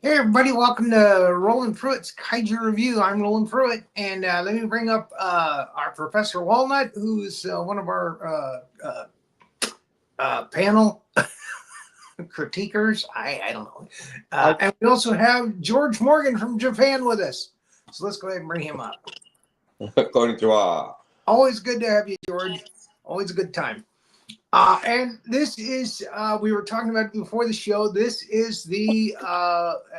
Hey everybody, welcome to Roland Pruitt's Kaiju Review. I'm Roland Pruitt, and let me bring up our Professor Wallnott, who's one of our panel critiquers. I don't know. And we also have George Morgan from Japan with us. So let's go ahead and bring him up. Konnichiwa. Always good to have you, George. Always a good time. And this is, we were talking about before the show, this is the,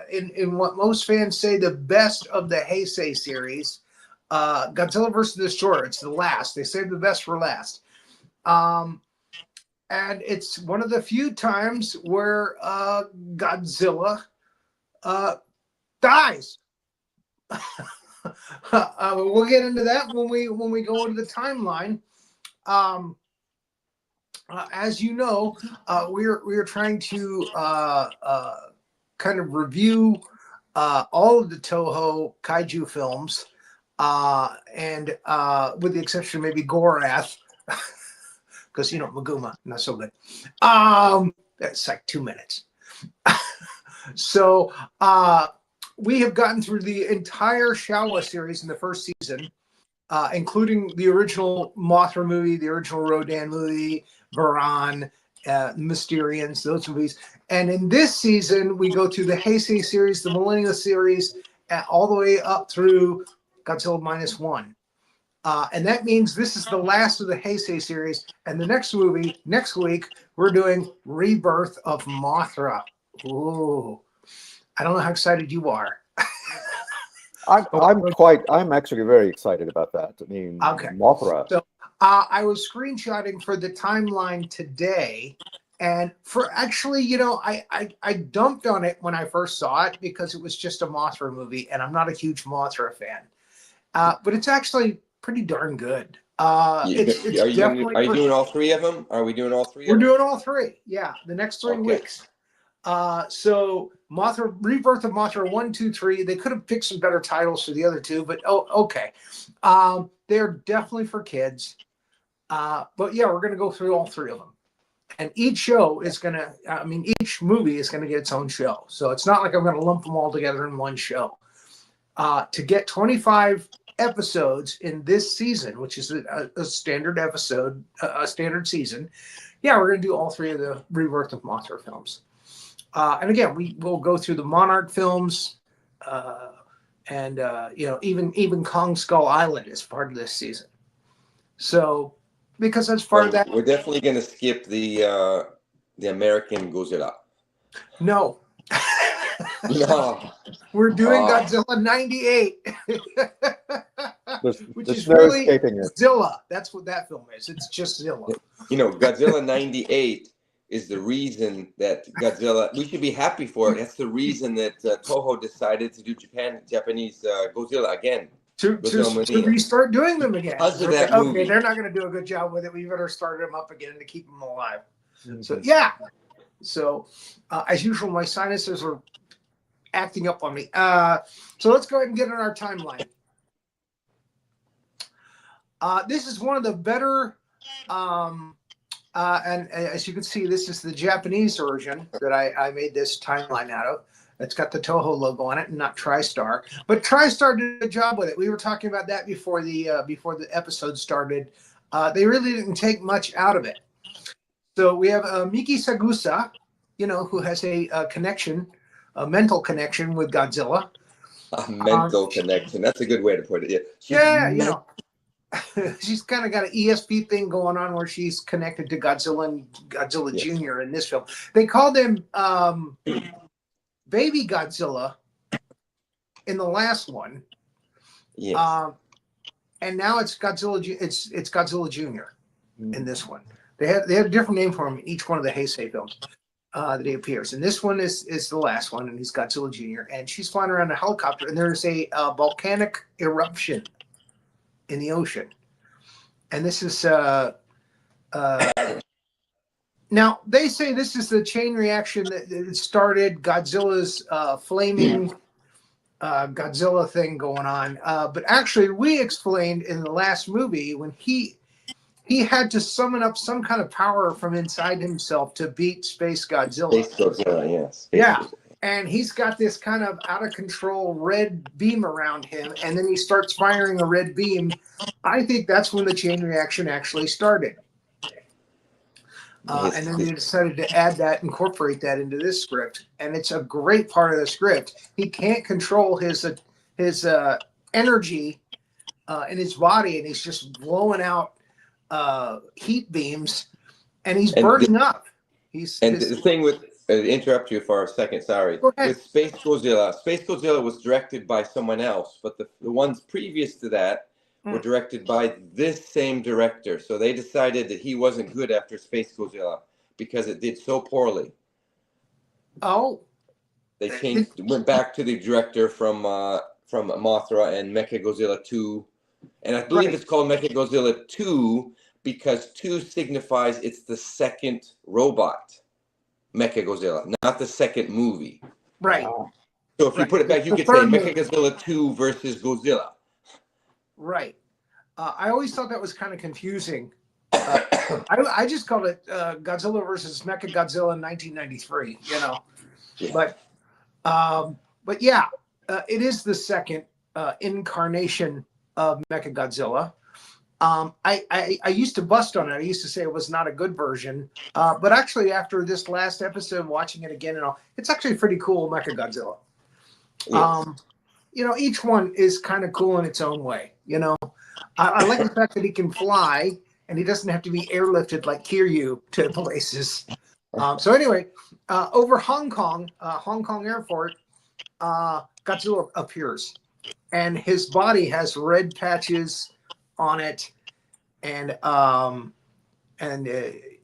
in what most fans say, the best of the Heisei series. Godzilla vs. Destroyer, it's the last. They saved the best for last. And it's one of the few times where Godzilla dies. We'll get into that when we go into the timeline. As you know, we're trying to kind of review all of the Toho Kaiju films, and with the exception of maybe Gorath, because Maguma, not so good. That's like 2 minutes. So we have gotten through the entire Showa series in the first season, including the original Mothra movie, the original Rodan movie, Varan, Mysterians, those movies. And in this season, we go through the Heisei series, the Millennial series, all the way up through Godzilla -1. And that means this is the last of the Heisei series. And the next movie, next week, we're doing Rebirth of Mothra. Ooh. I don't know how excited you are. I'm actually very excited about that. I mean, okay. Mothra. So I was screenshotting for the timeline today, and for actually, I dumped on it when I first saw it because it was just a Mothra movie, and I'm not a huge Mothra fan. But it's actually pretty darn good. Are you doing all three of them? Are we doing all three? We're doing all three. Yeah, the next 3 weeks. So Mothra, Rebirth of Mothra 1, 2, 3. They could have picked some better titles for the other two, but okay. They're definitely for kids. But yeah, we're gonna go through all three of them. And each show is each movie is gonna get its own show. So it's not like I'm gonna lump them all together in one show. To get 25 episodes in this season, which is a standard episode, a standard season, yeah, we're gonna do all three of the Rebirth of Mothra films. And again, we will go through the Monarch films, and even Kong Skull Island is part of this season. So, because that's part of that, we're definitely going to skip the American Godzilla. No, No, we're doing Godzilla '98, which is really Zilla. That's what that film is. It's just Zilla. Godzilla '98. Is the reason that Godzilla, we should be happy for it. That's the reason that Toho decided to do Japanese Godzilla again. To restart doing them again. Because of that movie. Okay, they're not going to do a good job with it. We better start them up again to keep them alive. Mm-hmm. So, yeah. So, as usual, my sinuses are acting up on me. So let's go ahead and get on our timeline. This is one of the better... and as you can see, this is the Japanese version that I made this timeline out of. It's got the Toho logo on it and not TriStar. But TriStar did a good job with it. We were talking about that before the episode started. They really didn't take much out of it. So we have Miki Sagusa, who has a connection, a mental connection with Godzilla. A mental connection. That's a good way to put it. Yeah, she's kind of got an ESP thing going on where she's connected to Godzilla and Godzilla Jr. in this film. They called him Baby Godzilla in the last one. Yes. And now it's Godzilla. It's Godzilla Jr. in this one. They have a different name for him in each one of the Heisei films that he appears. And this one is the last one, and he's Godzilla Jr. And she's flying around a helicopter, and there's a volcanic eruption in the ocean. And this is now they say this is the chain reaction that started Godzilla's flaming Godzilla thing going on. But actually we explained in the last movie when he had to summon up some kind of power from inside himself to beat Space Godzilla. Space Godzilla, yes. Yeah. and he's got this kind of out of control red beam around him, and then he starts firing a red beam. I think that's when the chain reaction actually started. And then they decided to add that, incorporate that into this script, and it's a great part of the script. He can't control his energy in his body, and he's just blowing out heat beams, and he's burning up. The thing with interrupt you for a second, sorry. With Space Godzilla was directed by someone else, but the ones previous to that were directed by this same director. So they decided that he wasn't good after Space Godzilla because it did so poorly. Oh. They went back to the director from Mothra and Mechagodzilla 2. And I believe it's called Mechagodzilla 2 because 2 signifies it's the second robot Mechagodzilla, not the second movie. Right. So if you put it back, you could say Mechagodzilla 2 versus Godzilla. Right. I always thought that was kind of confusing. I just called it Godzilla versus Mechagodzilla in 1993, you know. Yeah. But yeah, it is the second incarnation of Mechagodzilla. I used to bust on it. I used to say it was not a good version. But actually, after this last episode, watching it again and all, it's actually pretty cool, Mechagodzilla. Yes. You know, each one is kind of cool in its own way. You know, I like the fact that he can fly and he doesn't have to be airlifted like Kiryu to places. So anyway, over Hong Kong Airport, Godzilla appears, and his body has red patches on it, and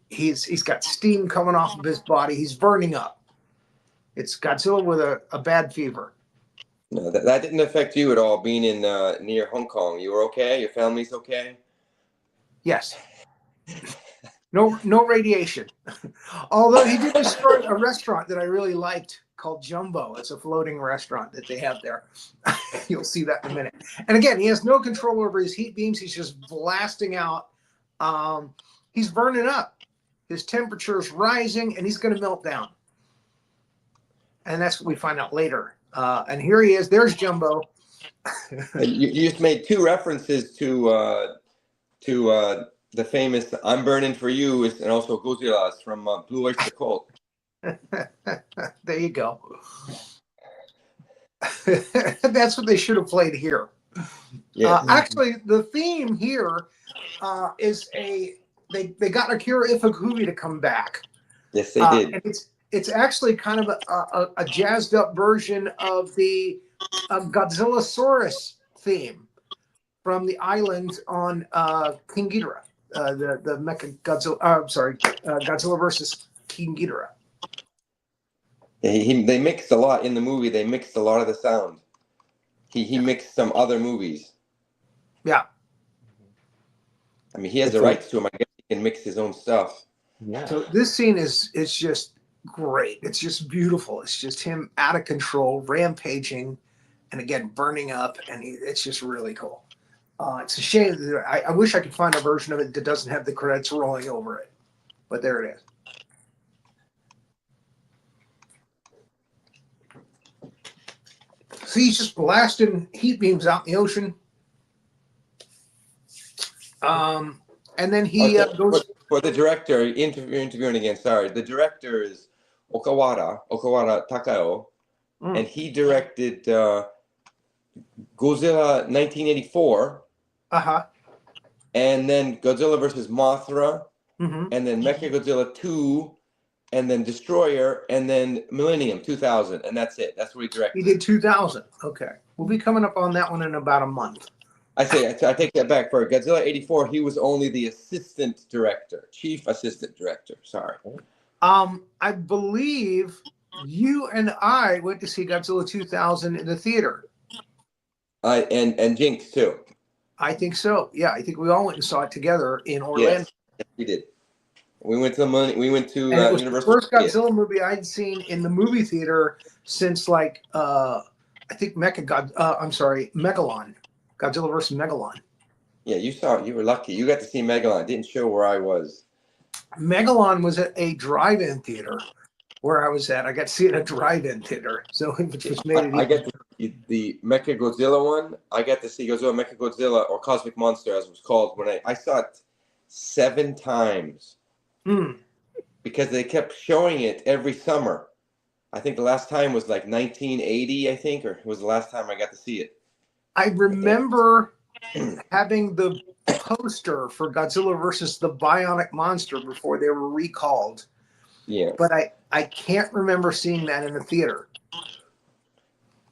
he's got steam coming off of his body. He's burning up. It's Godzilla with a bad fever. No, that didn't affect you at all, being in near Hong Kong. You were okay? Your family's okay? Yes. No radiation. Although he did destroy a restaurant that I really liked called Jumbo. It's a floating restaurant that they have there. You'll see that in a minute. And again, he has no control over his heat beams. He's just blasting out. He's burning up. His temperature is rising, and he's going to melt down. And that's what we find out later. And here he is. There's Jumbo. You just made 2 references to the famous "I'm Burning for You" and also Godzilla's from Blue Oyster Cult. There you go. That's what they should have played here. Yeah. Actually, the theme here is they got Akira Ifukube to come back. Yes, they did. And it's actually kind of a jazzed up version of the Godzillasaurus theme from the island on King Ghidorah, the Mecha Godzilla. Godzilla versus King Ghidorah. They mixed a lot in the movie. They mixed a lot of the sound. He mixed some other movies. Yeah. I mean, he has the rights to him. I guess he can mix his own stuff. Yeah. So this scene is just great. It's just beautiful. It's just him out of control, rampaging, and again burning up, and it's just really cool. It's a shame that I wish I could find a version of it that doesn't have the credits rolling over it, but there it is. So he's just blasting heat beams out in the ocean. And then he goes... For the director, interviewing again, sorry. The director is Okawara Takao, and he directed Godzilla 1984. Uh-huh. And then Godzilla versus Mothra, and then Mechagodzilla 2, and then Destroyer, and then Millennium 2000, and that's it. That's what he directed. He did 2000. Okay, we'll be coming up on that one in about a month. I take that back. For Godzilla 84, he was only the assistant director, chief assistant director. Sorry. I believe you and I went to see Godzilla 2000 in the theater. And Jinx too. I think so. Yeah, I think we all went and saw it together in Orlando. Yes, we did. We went to Universal. The first Godzilla movie I'd seen in the movie theater since like I think Megalon. Godzilla versus Megalon. Yeah, you saw it. You were lucky. You got to see Megalon. It didn't show where I was. Megalon was at a drive-in theater, where I was at. I got to see it at a drive-in theater, so it just made it. I got the Mecha Godzilla one. I got to see Godzilla, Mecha Godzilla, or Cosmic Monster, as it was called, when I saw it 7 times because they kept showing it every summer. I think the last time was like 1980, I think, or it was the last time I got to see it. I remember having the poster for Godzilla versus the Bionic Monster before they were recalled. Yeah. But I can't remember seeing that in the theater.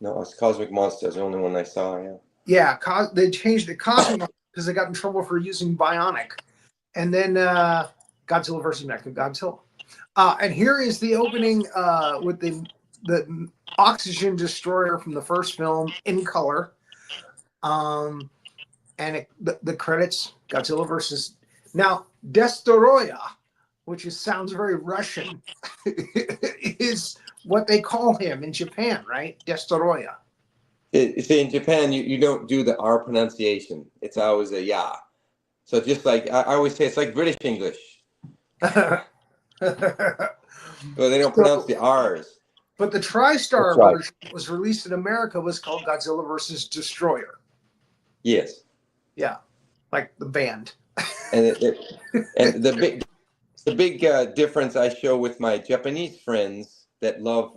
No, it's Cosmic Monster. It's the only one I saw, yeah. Yeah, they changed the Cosmic Monster because they got in trouble for using Bionic. And then Godzilla versus Mechagodzilla. And here is the opening with the oxygen destroyer from the first film in color. And the credits, Godzilla versus... Now, Destroyah, which sounds very Russian, is what they call him in Japan, right? Destroyah. See, in Japan, you don't do the R pronunciation. It's always a ya. So just like, I always say, it's like British English. Well, they don't pronounce the R's. But the TriStar version that was released in America was called Godzilla versus Destroyer. Yes. Yeah, like the band. And the big difference I show with my Japanese friends that love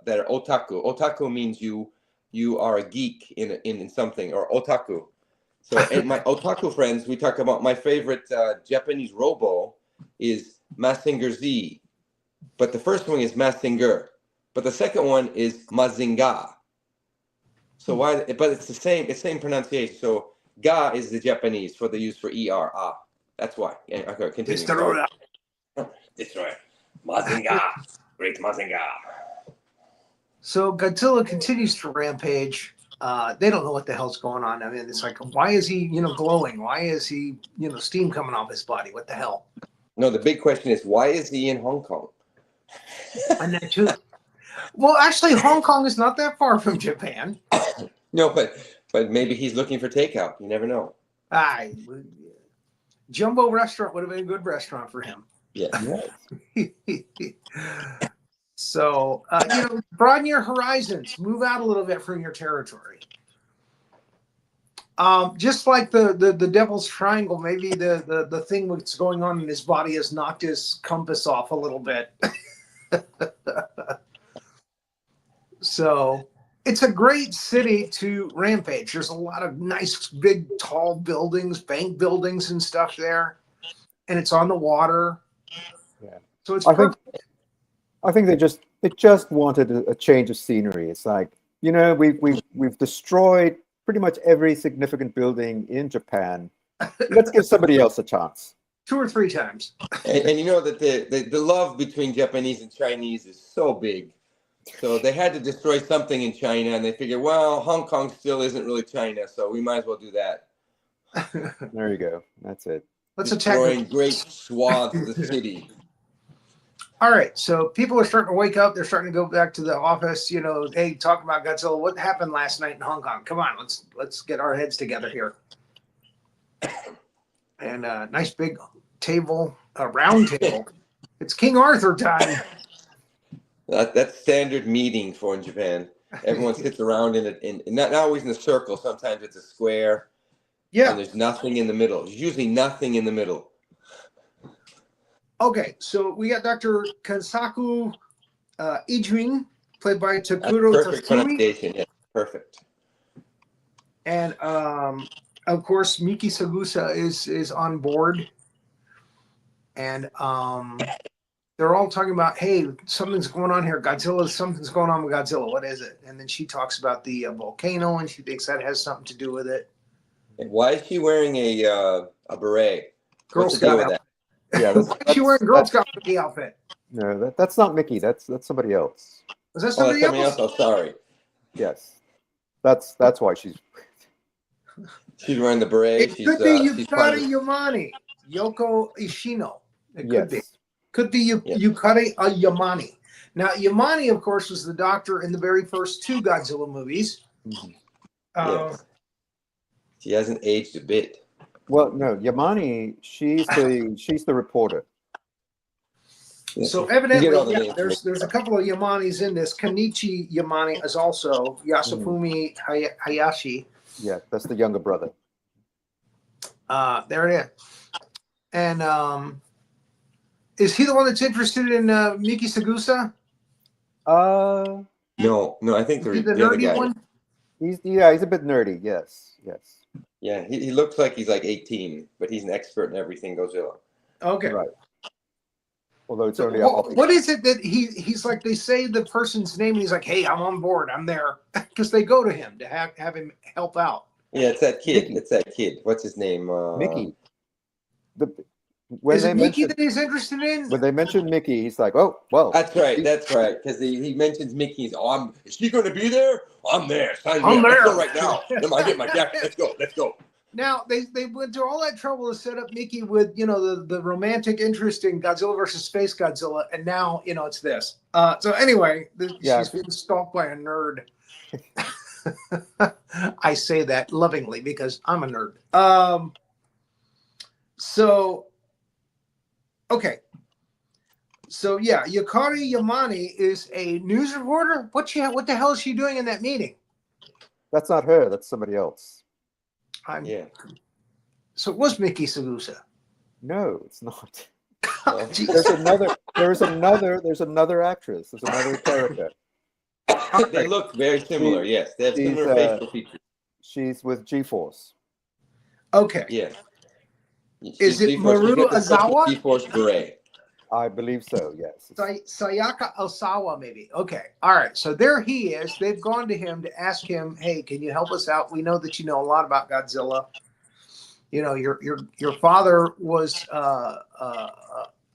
that are otaku. Otaku means you are a geek in something, or otaku. So and my otaku friends, we talk about my favorite Japanese robo is Mazinger Z, but the first one is Mazinger, but the second one is Mazinga. So why? But it's the same pronunciation. So ga is the Japanese for the use for er. Ah, that's why. Okay, continue. Destroyer. Destroyer. Mazinga. Great Mazinga. So Godzilla continues to rampage. They don't know what the hell's going on. I mean, it's like, why is he, glowing? Why is he, steam coming off his body? What the hell? No, the big question is, why is he in Hong Kong? And that too. Well, actually, Hong Kong is not that far from Japan. No, but maybe he's looking for takeout. You never know. Jumbo Restaurant would have been a good restaurant for him. Yeah. So, broaden your horizons. Move out a little bit from your territory. Just like the Devil's Triangle, maybe the thing that's going on in his body has knocked his compass off a little bit. So, it's a great city to rampage. There's a lot of nice, big, tall buildings, bank buildings and stuff there. And it's on the water. Yeah. So it's perfect. I think they just wanted a change of scenery. It's like, we've destroyed pretty much every significant building in Japan. Let's give somebody else a chance. 2 or 3 times. And you know that the love between Japanese and Chinese is so big. So they had to destroy something in China, and they figured, well, Hong Kong still isn't really China, so we might as well do that. There you go. That's it. Let's destroying attack great swaths of the city. All right, so people are starting to wake up. They're starting to go back to the office. Hey, talk about Godzilla. What happened last night in Hong Kong? Come on, let's get our heads together here. And a nice big table, a round table. It's King Arthur time. That's standard meeting for in Japan. Everyone sits around in not always in a circle. Sometimes it's a square. Yeah. And there's nothing in the middle. There's usually nothing in the middle. Okay, so we got Dr. Kansaku Ijun, played by Takuro Perfect Tatsumi. pronunciation. Yeah, perfect. And of course, Miki Sagusa is on board. And they're all talking about, hey, something's going on here. Something's going on with Godzilla. What is it? And then she talks about the volcano, and she thinks that has something to do with it. And why is she wearing a beret? Girl What's the deal with Scout. that? Yeah, Why is she wearing Girl Scout outfit? No, that's not Mickey. That's somebody else. Is that somebody else? Oh, sorry. Yes, that's why she's wearing the beret. It could be Yukari Yamane, Yoko Ishino. It could be. Could be Yukari Yamane. Now, Yamane, of course, was the doctor in the very first 2 Godzilla movies. Yes. She hasn't aged a bit. Well, no, Yamane, she's the reporter. So You get all the evidently, yeah, names. there's a couple of Yamanis in this. Kenichi Yamane is also Yasufumi Hayashi. Yeah, that's the younger brother. There it is. And is he the one that's interested in Miki Sagusa? No, I think Is he the the other nerdy guy. one? He's a bit nerdy. Yes. Yeah, he looks like he's like 18, but he's an expert in everything Godzilla. Okay. Right. Although it's So only a hobby. what is it that he's like? They say the person's name, and he's like, "Hey, I'm on board. I'm there," because they go to him to have him help out. Yeah, it's that kid. Mickey. It's that kid. What's his name? Mickey. Is it Mickey that he's interested in? When they mention Mickey, he's like, "Oh, well." That's right. Because he mentions Mickey's. Oh, is she going to be there? I'm there. Sign me I'm up. there. Let's go right now. I get my jacket. Let's go. Now they went through all that trouble to set up Mickey with the romantic interest in Godzilla versus Space Godzilla, and now it's this. So anyway, she's being stalked by a nerd. I say that lovingly because I'm a nerd. So okay. So yeah, Yukari Yamane is a news reporter. What the hell is she doing in that meeting? That's not her. That's somebody else. Yeah. So it was Miki Sagusa. No, it's not. There's another actress. There's another character. They look very similar. Yes, they have similar facial features. She's with G-Force. Okay. Yeah. Is it Maru Ozawa? G-Force Beret. I believe so, yes. Sayaka Osawa, maybe. Okay. All right. So there he is. They've gone to him to ask him, hey, can you help us out? We know that you know a lot about Godzilla. Your father was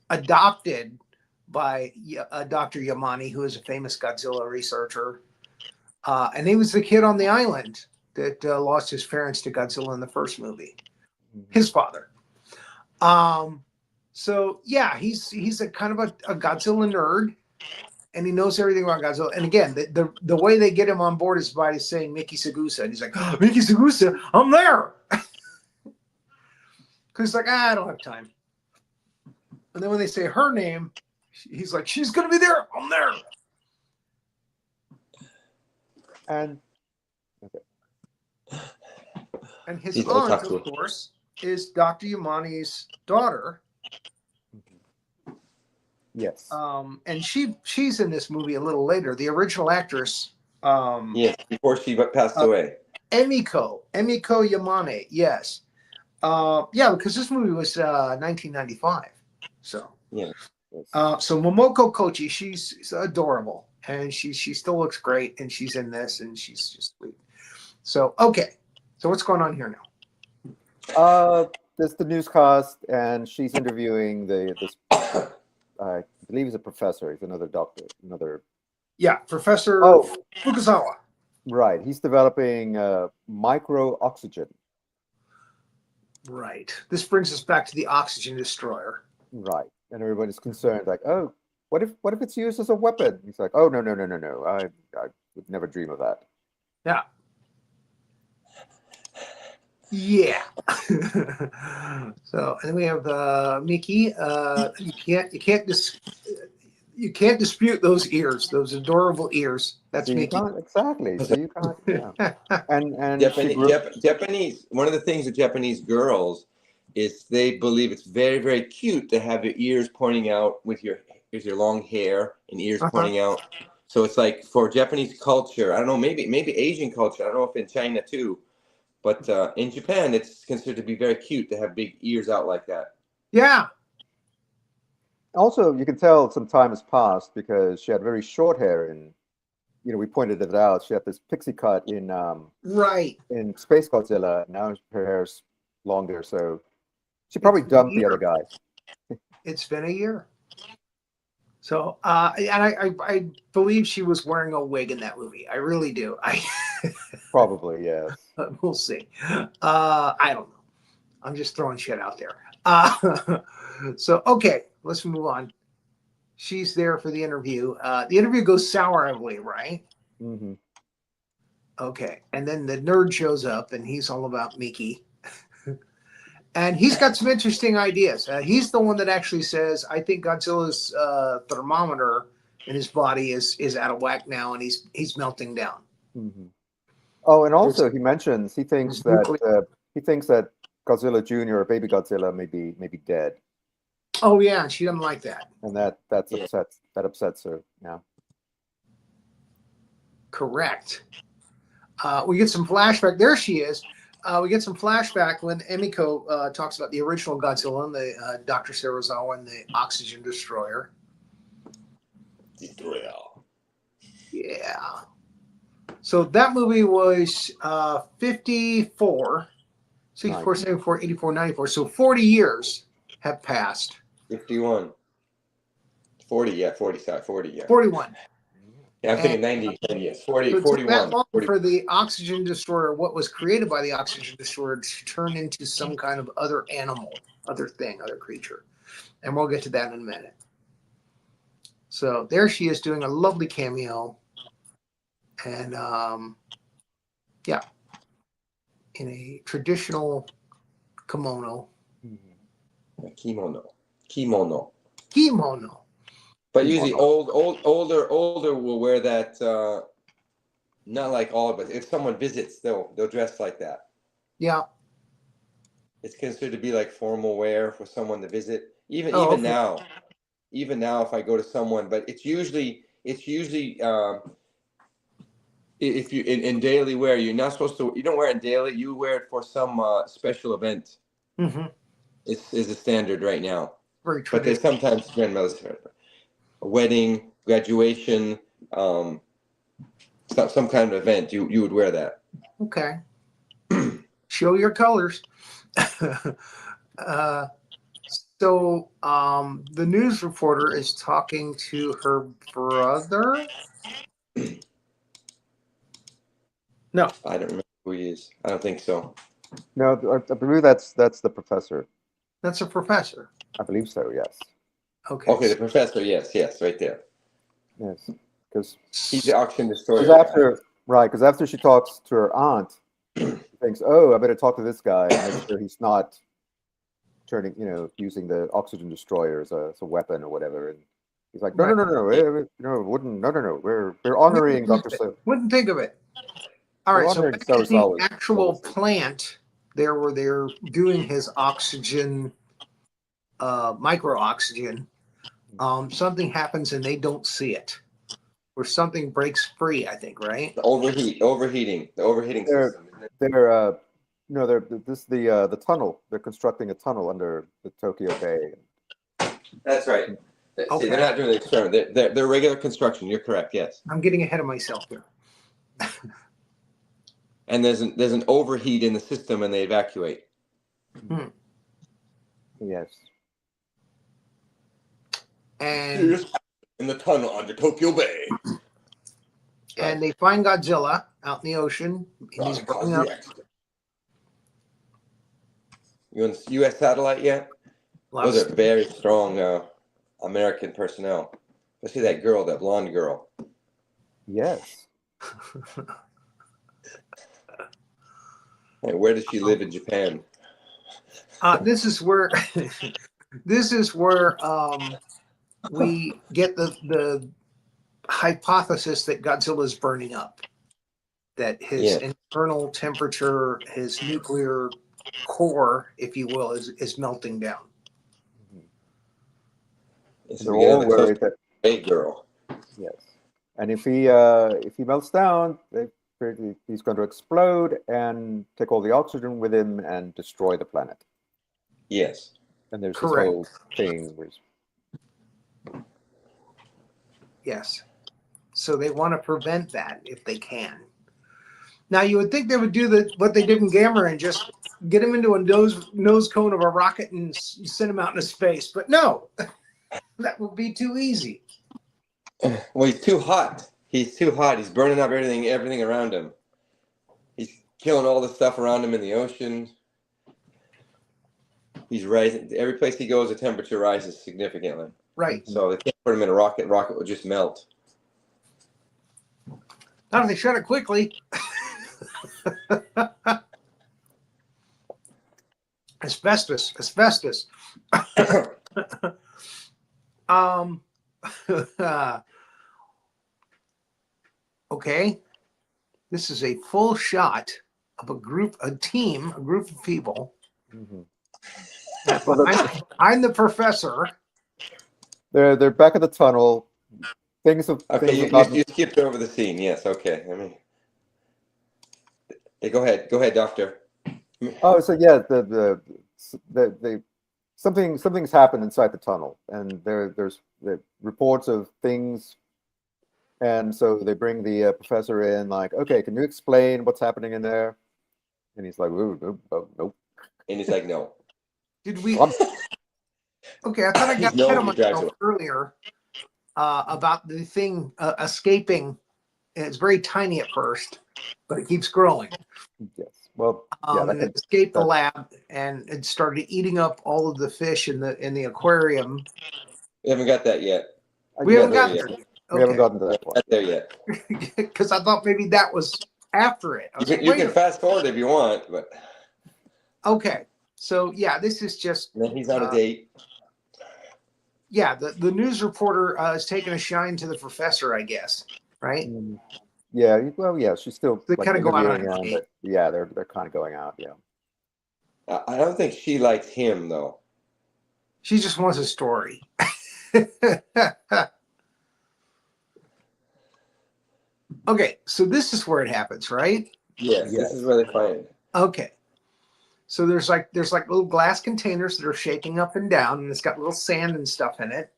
adopted by Dr. Yamane, who is a famous Godzilla researcher. And he was the kid on the island that lost his parents to Godzilla in the first movie. His father. So yeah, he's a kind of a Godzilla nerd, and he knows everything about Godzilla. And again, the way they get him on board is by saying Miki Sagusa, and he's like, oh, Miki Sagusa, I'm there. Because he's like, I don't have time. And then when they say her name, he's like, she's gonna be there. I'm there. And his aunt, of course, is Dr. Yamane's daughter. Yes. And she's in this movie a little later. The original actress. Yes, before she passed away. Emiko Yamane. Yes. Yeah, because this movie was 1995. So. Yeah. So Momoko Kochi, she's adorable, and she still looks great, and she's in this, and she's just sweet. So okay. So what's going on here now? There's the newscast, and she's interviewing this. I believe he's a professor. He's another doctor. Professor Fukuzawa. Right. He's developing micro oxygen. Right. This brings us back to the oxygen destroyer. Right. And everybody's concerned, like, oh, what if it's used as a weapon? He's like, oh, no. I would never dream of that. Yeah. Yeah. So, and we have Miki. You can't dispute those ears, those adorable ears. That's Miki. Exactly. So you can't. Yeah. And Japanese. One of the things with Japanese girls is they believe it's very, very cute to have your ears pointing out with your long hair and ears pointing out. So it's like for Japanese culture. I don't know. Maybe Asian culture. I don't know if in China too. But in Japan, it's considered to be very cute to have big ears out like that. Yeah. Also, you can tell some time has passed because she had very short hair in, we pointed it out. She had this pixie cut in in Space Godzilla. Now her hair's longer, so she probably dumped the other guy. It's been a year. So, and I believe she was wearing a wig in that movie. I really do. Probably, yes. We'll see. I don't know. I'm just throwing shit out there. So, okay, let's move on. She's there for the interview. The interview goes sour, I believe, right? Mm-hmm. Okay, and then the nerd shows up, and he's all about Miki. And he's got some interesting ideas. He's the one that actually says, I think Godzilla's thermometer in his body is out of whack now, and he's melting down. Mm-hmm. Oh, and also he mentions he thinks that Godzilla Jr. or Baby Godzilla may be dead. Oh yeah, she doesn't like that. And that upsets her. Yeah. Correct. We get some flashback. There she is. We get some flashback when Emiko talks about the original Godzilla and the Dr. Serizawa and the oxygen destroyer. Yeah. So that movie was 54, 64, 74, 84, 94. So 40 years have passed. 51. 40, yeah, 40, sorry, 40, yeah. 41. Yeah, I'm thinking 90, yes, 40, so 41. That long 40. for the oxygen destroyer, what was created by the oxygen destroyer, to turn into some kind of other animal, other thing, other creature. And we'll get to that in a minute. So there she is doing a lovely cameo. And yeah, in a traditional kimono. Kimono. But usually older will wear that. Not like all, but if someone visits, they'll dress like that. Yeah. It's considered to be like formal wear for someone to visit. Even now, if I go to someone, but it's usually if you in daily wear, you're not supposed to. You don't wear it daily. You wear it for some special event. Mm-hmm. Is a standard right now. Very but there's sometimes grandmother's a wedding, graduation, some kind of event. You would wear that. Okay. Show your colors. So the news reporter is talking to her brother. No, I don't remember who he is. I don't think so. No, I believe that's the professor. That's a professor. I believe so. Yes. Okay. Okay, the professor. Yes, right there. Yes, because he's the oxygen destroyer. Because after she talks to her aunt, she thinks, "Oh, I better talk to this guy and make sure he's not turning, using the oxygen destroyer as a weapon or whatever." And he's like, "No, we're honoring Dr. Sim. Wouldn't think of it." All right, so back at the actual plant, there where they're doing his oxygen, micro oxygen, something happens and they don't see it, or something breaks free. I think, right? The overheating system. They're the tunnel. They're constructing a tunnel under the Tokyo Bay. That's right. Okay. See, they're not doing the experiment. They're regular construction. You're correct. Yes. I'm getting ahead of myself here. And there's an overheat in the system, and they evacuate. Yes. And in the tunnel under Tokyo Bay. And they find Godzilla out in the ocean. And he's burning up. You on U.S. satellite yet? Those are very strong American personnel. Especially that girl, that blonde girl. Yes. And where does she live in Japan? This is where we get the hypothesis that Godzilla is burning up, that his internal temperature, his nuclear core, if you will, is melting down. They're all worried that girl. Yes, and if he melts down, he's going to explode and take all the oxygen with him and destroy the planet. Yes, and there's this whole thing. Yes. So they want to prevent that if they can. Now you would think they would do what they did in Gamera and just get him into a nose cone of a rocket and send him out into space, but no, that would be too easy. Well, he's too hot. He's too hot. He's burning up everything around him. He's killing all the stuff around him in the ocean. He's rising. Every place he goes, the temperature rises significantly. Right. So they can't put him in a rocket. Rocket will just melt. Not if they shut it quickly. Asbestos. um, okay. This is a full shot of a group of people. Mhm. I'm the professor. They're back at the tunnel. Things have you skipped over the scene. Yes, okay. Go ahead, doctor. Oh, so yeah, the something's happened inside the tunnel, and there's the reports of things, and so they bring the professor in, like, okay, can you explain what's happening in there? And he's like, nope. And he's like, no. Did we? Okay, I thought I got ahead of myself earlier about the thing escaping. And it's very tiny at first, but it keeps growing. Yes. Well, yeah, and it escaped the lab, and it started eating up all of the fish in the aquarium. We haven't got that yet. We haven't gotten there yet. We haven't gotten to that point. Not there yet. Because I thought maybe that was after it. You can fast forward if you want, but okay. So yeah, this is just. And then he's on a date. Yeah, the news reporter is taking a shine to the professor, I guess, right? Yeah, well, yeah, she's still. They kind of go out on a date. But yeah, they're kind of going out. Yeah. I don't think she likes him though. She just wants a story. Okay, so this is where it happens, right? Yes, this is where they find it. Okay. So there's like little glass containers that are shaking up and down, and it's got little sand and stuff in it.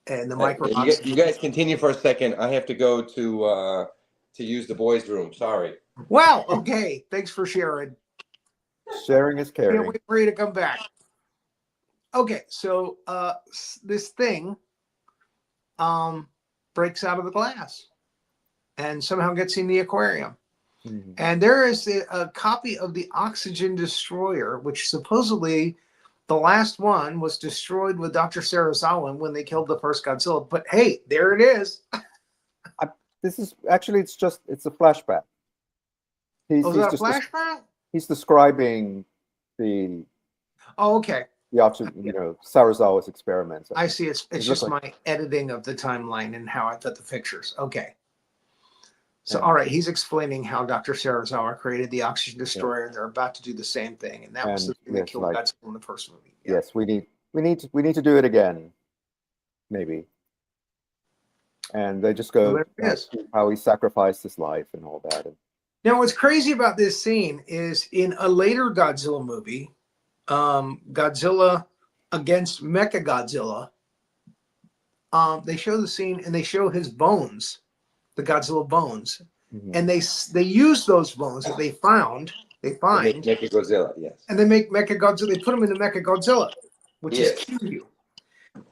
And the micro. You guys continue for a second. I have to go to use the boys' room. Sorry. Wow. Okay. Thanks for sharing. Sharing is caring. Can't wait for you to come back. Okay, so this thing breaks out of the glass and somehow gets in the aquarium. Mm-hmm. And there is a copy of the Oxygen Destroyer, which supposedly the last one was destroyed with Dr. Sarazawa when they killed the first Godzilla. But hey, there it is. This is actually, it's a flashback. Is that a flashback? He's describing the. Oh, okay. The option, Sarazawa's experiments. I see. It's just my editing of the timeline and how I put the pictures. Okay. So, all right, he's explaining how Dr. Sarazawa created the Oxygen Destroyer, and they're about to do the same thing, and that was the thing that killed Godzilla in the first movie. Yeah. Yes, we need to do it again, maybe. And they just go how he sacrificed his life and all that. Now, what's crazy about this scene is in a later Godzilla movie, Godzilla against Mechagodzilla, they show the scene and they show his bones, the Godzilla bones, and they use those bones that they find. They find Mechagodzilla, yes, and they make Mechagodzilla. They put him into Mechagodzilla, which is Kaiju.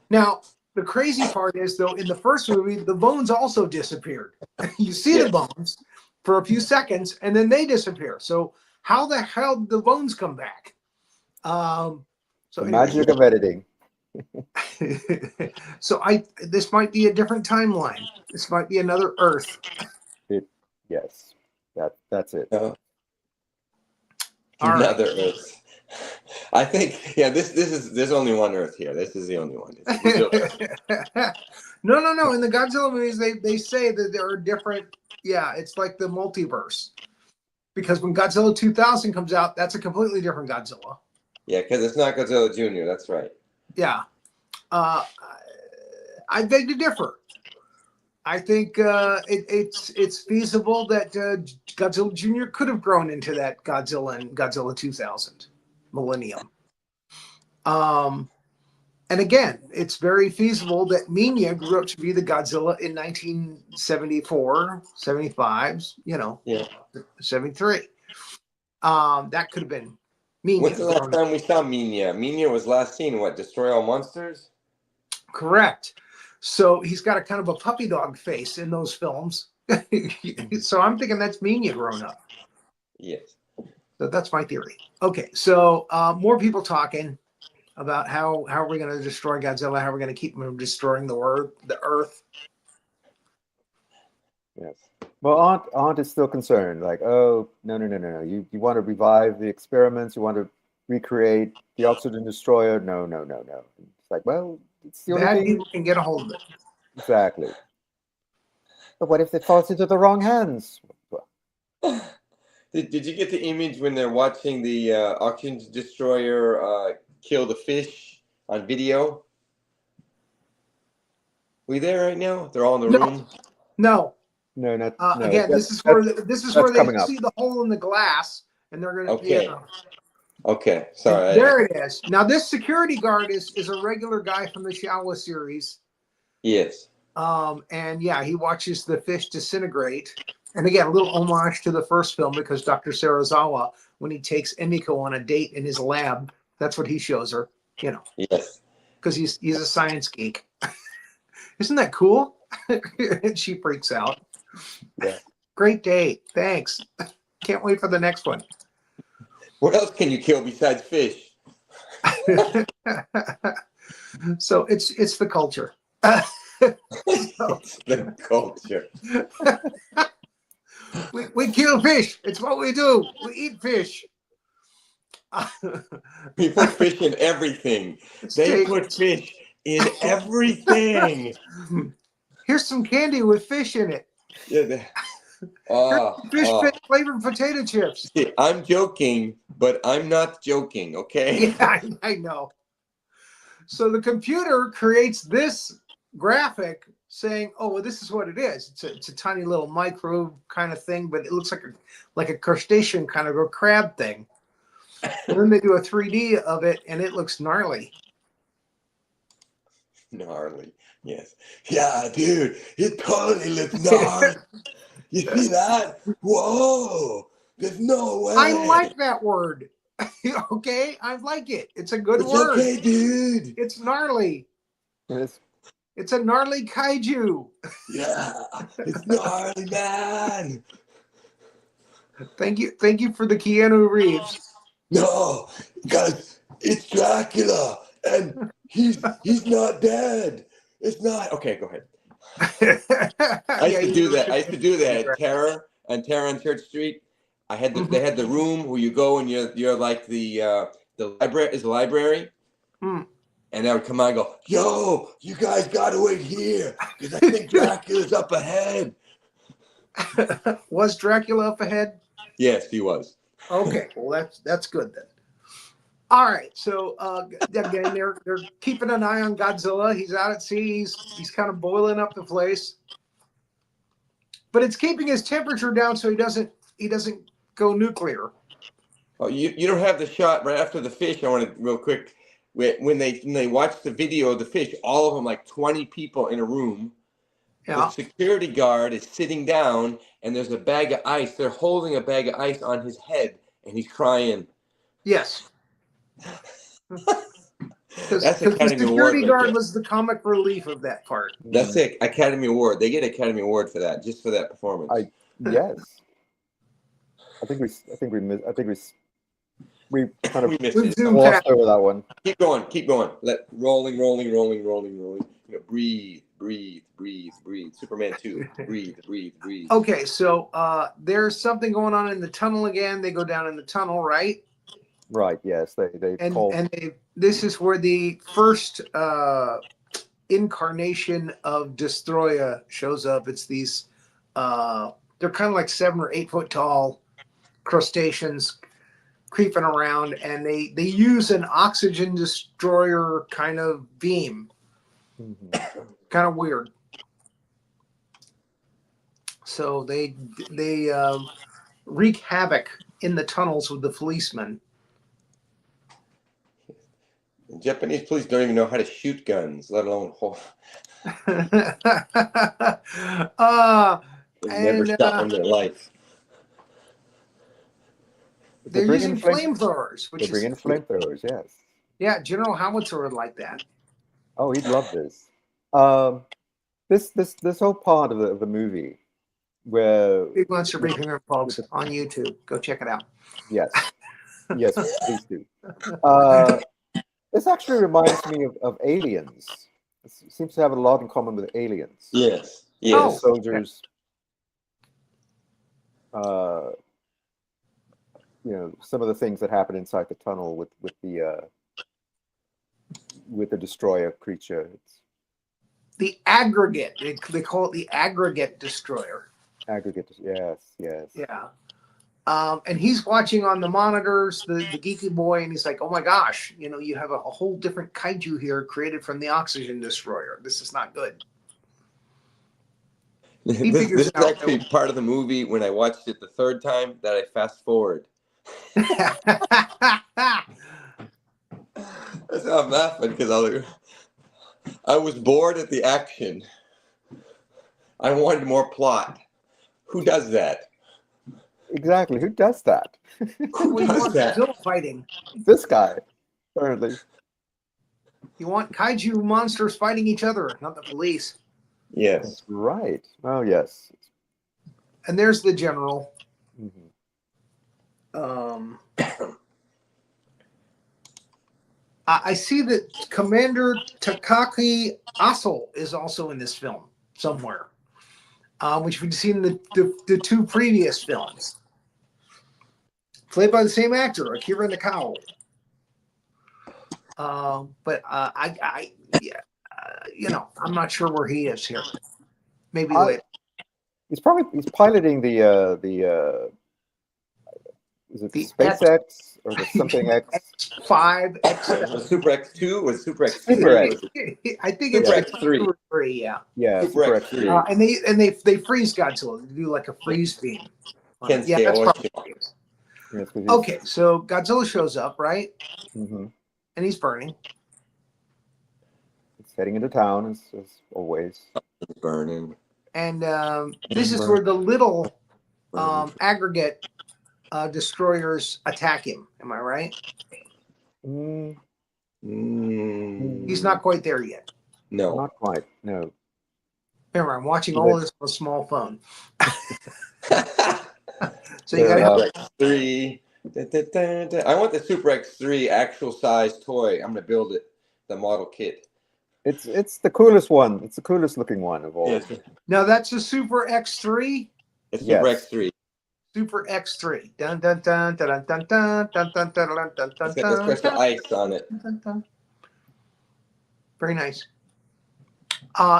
Now, the crazy part is, though, in the first movie, the bones also disappeared. You see the bones for a few seconds, and then they disappear. So how the hell did the bones come back? So the magic of editing. So this might be a different timeline. This might be another Earth. Yes, that's it. Another Earth. I think there's only one Earth here. This is the only one. No. In the Godzilla movies, they say that there are different. Yeah, it's like the multiverse. Because when Godzilla 2000 comes out, that's a completely different Godzilla. Yeah, because it's not Godzilla Jr. That's right. Yeah. I beg to differ. I think it's feasible that Godzilla Jr. could have grown into that Godzilla in Godzilla 2000 Millennium. And again, it's very feasible that Minya grew up to be the Godzilla in 1974, 75, 73. That could have been Minya. When's the last time we saw Minya? Minya was last seen, Destroy All Monsters? Correct. So he's got a kind of a puppy dog face in those films. So I'm thinking that's Minya grown up. Yes. So that's my theory. Okay, so more people talking about how are we going to destroy Godzilla? How are we going to keep him from destroying the Earth? Yes. Well, Aunt is still concerned. Like, oh, no. You want to revive the experiments. You want to recreate the oxygen destroyer. No, no, no, no. It's like, well, it's the only Bad thing. people can get a hold of it. Exactly. But what if it falls into the wrong hands? Did you get the image when they're watching the oxygen destroyer kill the fish on video? We there right now? They're all in the room. No. No, not no. Again, this is where they see the hole in the glass, and they're going to. Okay. Okay. Sorry. There it is. Now this security guard is a regular guy from the Showa series. Yes. And yeah, he watches the fish disintegrate. And again, a little homage to the first film because Dr. Serizawa, when he takes Emiko on a date in his lab, that's what he shows her. You know. Yes. Because he's a science geek. Isn't that cool? And she freaks out. Yeah. Great date. Thanks. Can't wait for the next one. What else can you kill besides fish? So it's the culture. It's the culture. We kill fish. It's what we do. We eat fish. We put fish in everything. They put fish in everything. Here's some candy with fish in it. Yeah. Fish flavored potato chips. See, I'm joking, but I'm not joking, okay? Yeah, I know. So the computer creates this graphic saying, "Oh, well, this is what it is. It's a tiny little microbe kind of thing, but it looks like a crustacean kind of a crab thing." And then they do a 3D of it, and it looks gnarly. Gnarly, yes. Yeah, dude, it totally looks gnarly. You see that? Whoa! There's no way. I like that word. Okay, I like it. It's a good word. Okay, dude. It's gnarly. It's a gnarly kaiju. Yeah, it's gnarly, man. Thank you for the Keanu Reeves. No, guys, it's Dracula, and he's not dead. It's not. Okay, go ahead. I used to do that. I used to do that at Terror on Church Street. I had they had the room where you go and you're like the library is a library. Mm. And I would come on and go, yo, you guys gotta wait here because I think Dracula's up ahead. Was Dracula up ahead? Yes, he was. Okay, well that's good then. All right, so again, they're keeping an eye on Godzilla. He's out at sea. He's kind of boiling up the place, but it's keeping his temperature down so he doesn't go nuclear. Oh, you don't have the shot right after the fish. I want to real quick. When they watch the video of the fish, all of them, like 20 people in a room. Yeah. The security guard is sitting down, and there's a bag of ice. They're holding a bag of ice on his head, and he's crying. Yes. That's the Academy Award. Security guard was the comic relief of that part. That's it. Academy Award. They get Academy Award for that, just for that performance. Yes. I think we kind of glossed over that one. Keep going. Let rolling. You know, breathe. Superman 2. Breathe. Okay, so there's something going on in the tunnel again. They go down in the tunnel, right? Right. Yes. This is where the first incarnation of Destroyah shows up. It's these. They're kind of like 7 or 8 foot tall crustaceans creeping around, and they use an oxygen destroyer kind of beam. Mm-hmm. Kind of weird. So they wreak havoc in the tunnels with the policemen. The Japanese police don't even know how to shoot guns, let alone hold. They've never shot in their life. They're using flamethrowers. They're bringing flamethrowers, yes. Yeah, General Howitzer would like that. Oh, he'd love this. This whole part of the movie where Big Monster Briefing Room, folks, on YouTube. Go check it out. Yes, please do. This actually reminds me of Aliens. It seems to have a lot in common with Aliens. Yes. Soldiers. you know, some of the things that happen inside the tunnel with the Destroyah creature. It's The aggregate. They call it the aggregate destroyer. aggregate. Yes, yes. Yeah. And he's watching on the monitors, the geeky boy, and he's like, "Oh my gosh, you know, you have a whole different kaiju here created from the oxygen destroyer. This is not good." He This figures is it out. actually part of the movie when I watched it the third time that I fast forward. That's how I'm laughing because I was bored at the action. I wanted more plot. Who does that? Exactly. Who does that? Who You does want that? Godzilla fighting. This guy, apparently. You want kaiju monsters fighting each other, not the police. Yes. That's right. Oh, yes. And there's the general. Mhm. I see that Commander Takaki Aso is also in this film somewhere, which we've seen in the two previous films. Played by the same actor, Akira Nakao. You know, I'm not sure where he is here. Maybe later. He's piloting the is it The SpaceX or the something X? X5, X7. Super X2 or Super X3? Super X. I think Super it's X3. 2 or 3, yeah. Yeah, Super Super X3. And they freeze Godzilla. They do like a freeze beam. Kensuke Yeah, that's Oshima. probably what it is. Yes, but Okay, so Godzilla shows up, right? Mhm. And he's burning. He's heading into town as always. Burning. And this is where the little aggregate destroyers attack him. Am I right? Mm, He's not quite there yet. No. not quite. No. Remember, I'm watching all of this on a small phone. So you got Super X3. I want the Super X3 actual size toy. I'm gonna build it. The model kit. It's the coolest one. It's the coolest looking one of all. Yes. Now that's a Super X3. It's Super Yes. X3. Super X3. Dun dun dun dun dun dun dun dun dun dun dun dun. It's got the special ice on it. Very nice.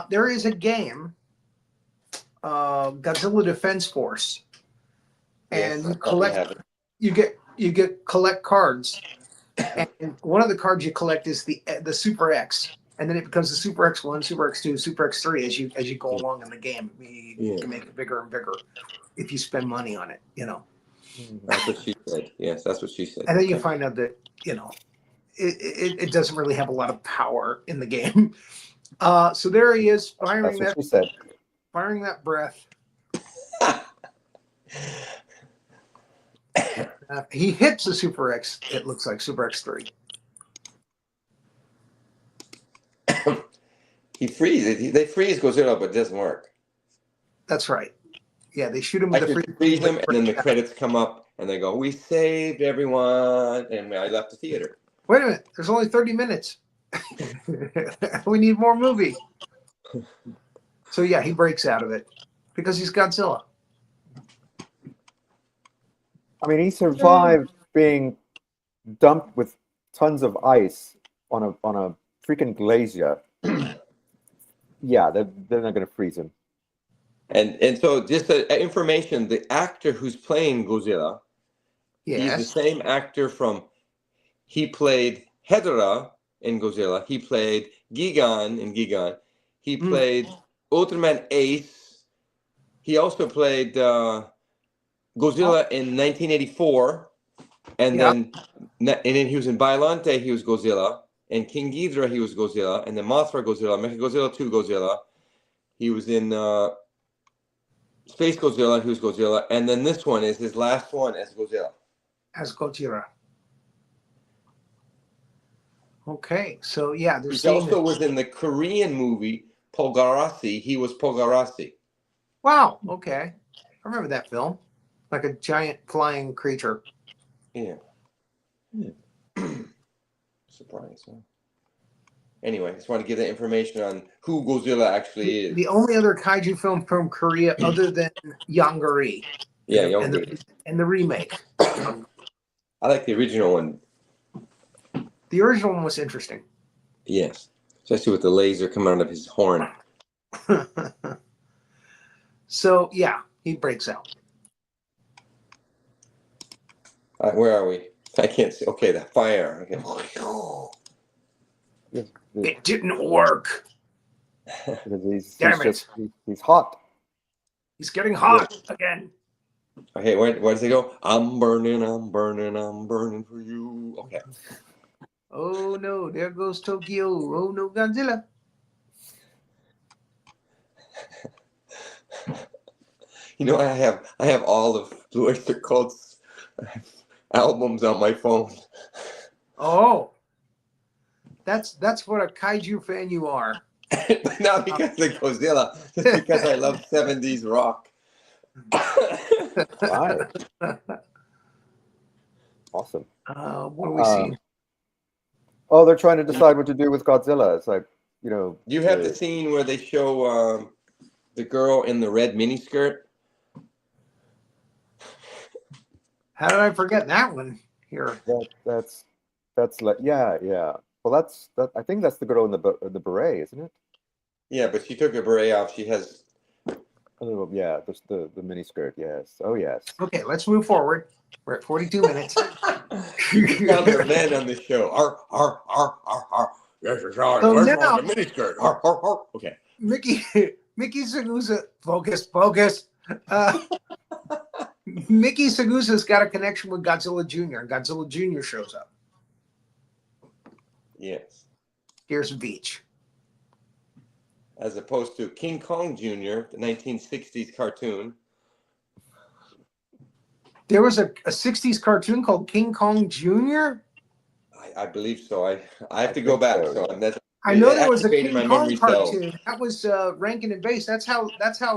There is a game, Godzilla Defense Force, and Yes, I probably have it. you get collect cards, and one of the cards you collect is the Super X, and then it becomes the Super X1, Super X2, Super X3 as you go along in the game. You can make it bigger and bigger if you spend money on it, you know. That's what she said. Yes, that's what she said. And then you find out that, you know, it doesn't really have a lot of power in the game. So there he is firing That's what she said. firing that breath. He hits the Super X. It looks like Super X3. He freezes. They freeze Godzilla, but it doesn't work. That's right. Yeah, they shoot him I with the could freeze him, and then the credits come up, and they go, "We saved everyone," and I left the theater. Wait a minute. There's only 30 minutes. We need more movie. So yeah, he breaks out of it because he's Godzilla. I mean, he survived being dumped with tons of ice on a freaking glacier. Yeah, they're not going to freeze him. And so just information, the actor who's playing Godzilla, he's the same actor he played Hedorah in Godzilla, he played Gigan in Gigan, he played Ultraman Ace, he also played Godzilla in 1984, and then he was in Biollante, he was Godzilla, and King Ghidorah, he was Godzilla, and then Mothra Godzilla, Mechagodzilla 2 Godzilla, he was in Space Godzilla, who's Godzilla, and then this one is his last one as Godzilla. As Godzilla. Okay, so yeah, He also was in the Korean movie Polgarasi. He was Polgarasi. Wow. Okay, I remember that film, like a giant flying creature. Yeah. Surprise, huh? Anyway, I just want to give the information on who Godzilla actually is. The only other kaiju film from Korea other than Yongari. Yeah, and the remake. I like the original one. The original one was interesting. Yes, especially with the laser coming out of his horn. So yeah, he breaks out. Where are we? I can't see. Okay, the fire. Okay. It didn't work. Because Damn he's hot. He's getting hot again. Okay, where does he go? I'm burning for you. Okay. Oh no, there goes Tokyo. Oh no, Godzilla. You know, I have all of Blue Oyster Cult's albums on my phone. Oh, that's what a kaiju fan you are. But not because of Godzilla, just because I love 70s rock. Right. Awesome. What are we seeing? Oh, they're trying to decide what to do with Godzilla. It's like, you know. You have the scene where they show the girl in the red miniskirt. How did I forget that one here? That's like, yeah. Well, I think that's the girl in the beret, isn't it? Yeah, but she took her beret off. She has. Oh, yeah, the miniskirt. Yes. Oh, yes. Okay, let's move forward. We're at 42 minutes. Now there are men on the show. Arr. Yes, it's all. So Where's now- the miniskirt? Arr. Okay. Mickey Sagusa, focus. Mickey Sagusa's got a connection with Godzilla Jr. and Godzilla Jr. shows up. Yes. Here's Beach. As opposed to King Kong Jr., the 1960s cartoon. There was a 60s cartoon called King Kong Jr.? I believe so. I have to go back. So that's. I know there was a activated King my Kong memory cells. cartoon. That was Rankin and Bass. That's how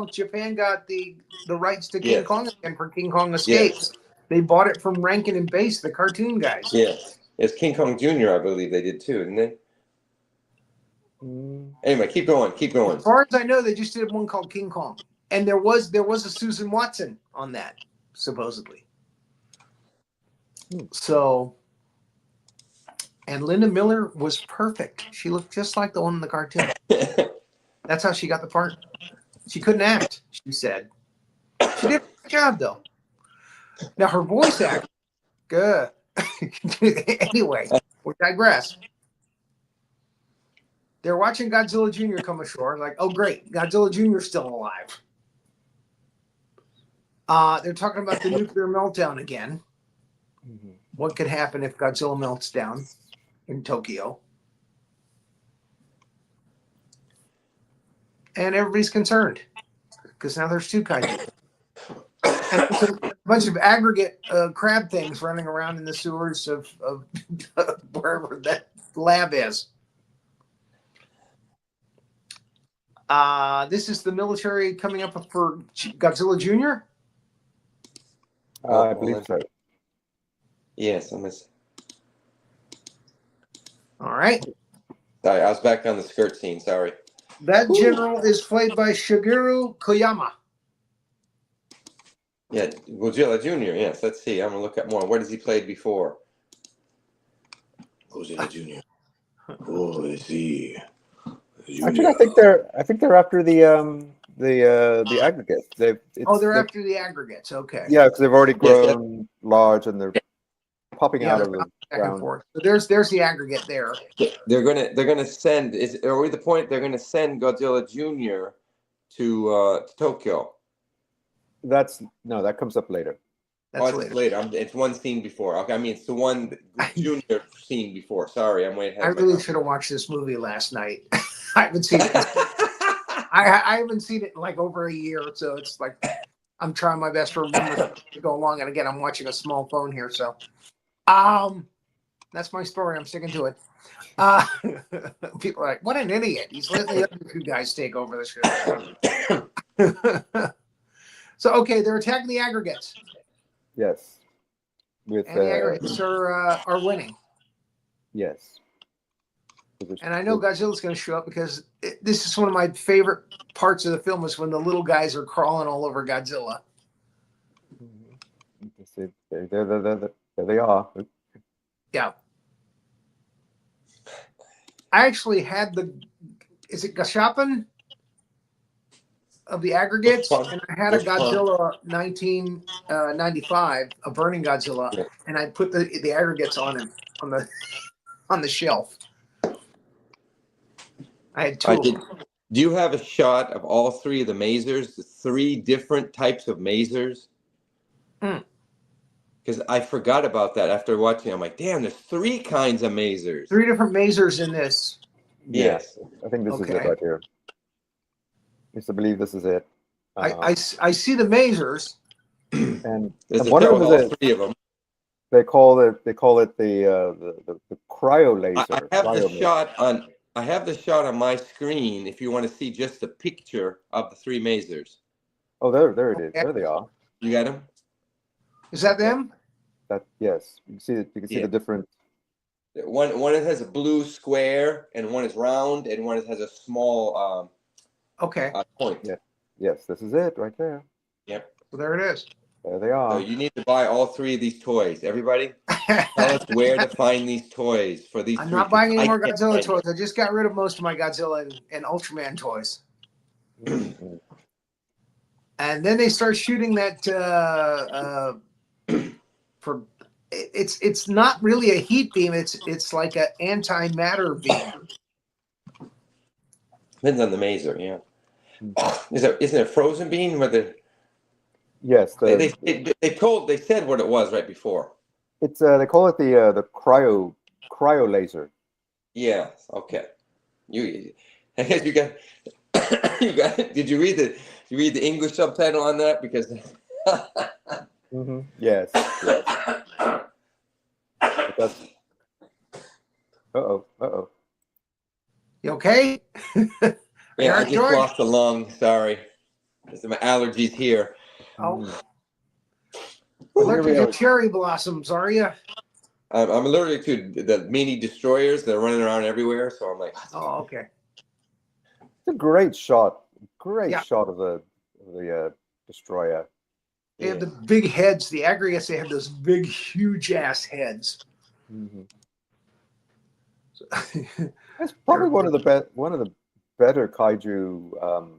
Japan got the rights to King Yes. Kong again for King Kong Escapes. They bought it from Rankin and Bass, the cartoon guys. Yes. It's King Kong Jr., I believe they did too, didn't they? Anyway, keep going. As far as I know, they just did one called King Kong, and there was a Susan Watson on that, supposedly. So, and Linda Miller was perfect. She looked just like the one in the cartoon. That's how she got the part. She couldn't act, she said. She did a good job, though. Now, her voice acting, good. Anyway, we digress. They're watching Godzilla Jr. come ashore, like, oh, great, Godzilla Jr. is still alive. They're talking about the nuclear meltdown again. What could happen if Godzilla melts down in Tokyo? And everybody's concerned because now there's two kaiju. And there's a bunch of aggregate crab things running around in the sewers of wherever that lab is. This is the military coming up for Godzilla Jr.? I believe so. Yes, All right. Sorry, I was back on the skirt scene. Sorry. That general is played by Shigeru Koyama. Yeah, Godzilla Jr. Yes, let's see. I'm gonna look up more. What has he played before? Godzilla Jr. Oh, let's see. Actually, I think they're after the aggregates. They're after the aggregates. Okay. Yeah, because they've already grown large and they're popping out of the back ground. and forth. So there's the aggregate there. They're gonna send. Are we the point? They're gonna send Godzilla Jr. to Tokyo. That comes up later. It's later. It's one scene before. Okay, I mean it's the one Junior scene before. Sorry, I'm way ahead. I really should have watched this movie last night. I haven't seen it. I haven't seen it in like over a year, so it's like I'm trying my best to remember to go along. And again, I'm watching a small phone here, so that's my story. I'm sticking to it. People are like, "What an idiot! He's letting the other two guys take over the show." So okay, they're attacking the aggregates. Yes. And the aggregates are winning. Yes. And I know Godzilla's going to show up because this is one of my favorite parts of the film is when the little guys are crawling all over Godzilla. There they are. Yeah. I actually had is it Gashapon of the aggregates? And I had a Godzilla 1995, a burning Godzilla, and I put the aggregates on him on the shelf. I had two of them. Do you have a shot of all three of the masers, the three different types of masers? Because I forgot about that after watching. I'm like, damn, there's three kinds of masers. Three different masers in this. Yes. I think this is it right here. I used to believe this is it. I see the masers. And one of them is all three of them. They call it the cryo laser. I have the shot on my screen if you want to see just the picture of the three masers. Oh, there it is. There they are. You got them? Is that them? Yes. You can see it. You can see the different. One has a blue square, and one is round, and one has a small point. Yeah. Yes, this is it right there. Yep. So there it is. There they are. So you need to buy all three of these toys. Everybody, tell us where to find these toys for these. I'm not buying any more Godzilla toys. I just got rid of most of my Godzilla and Ultraman toys. And then they start shooting that for it's not really a heat beam. It's like an antimatter beam. Depends on the maser, yeah. Isn't it a frozen beam with the? Yes, they said what it was right before. It's they call it the cryo laser. Yeah. Okay. I guess you got. Did you read the English subtitle on that? Because. Yes. Uh-oh. You okay? Yeah, I just lost a lung. Sorry. There's my allergies here. Oh. Allergic to cherry blossoms, are you? I'm allergic to the mini destroyers that are running around everywhere, so I'm like. Oh, okay. It's a great shot. Shot of the Destroyah. They have the big heads. The aggregates, they have those big, huge ass heads. That's probably one of the better kaiju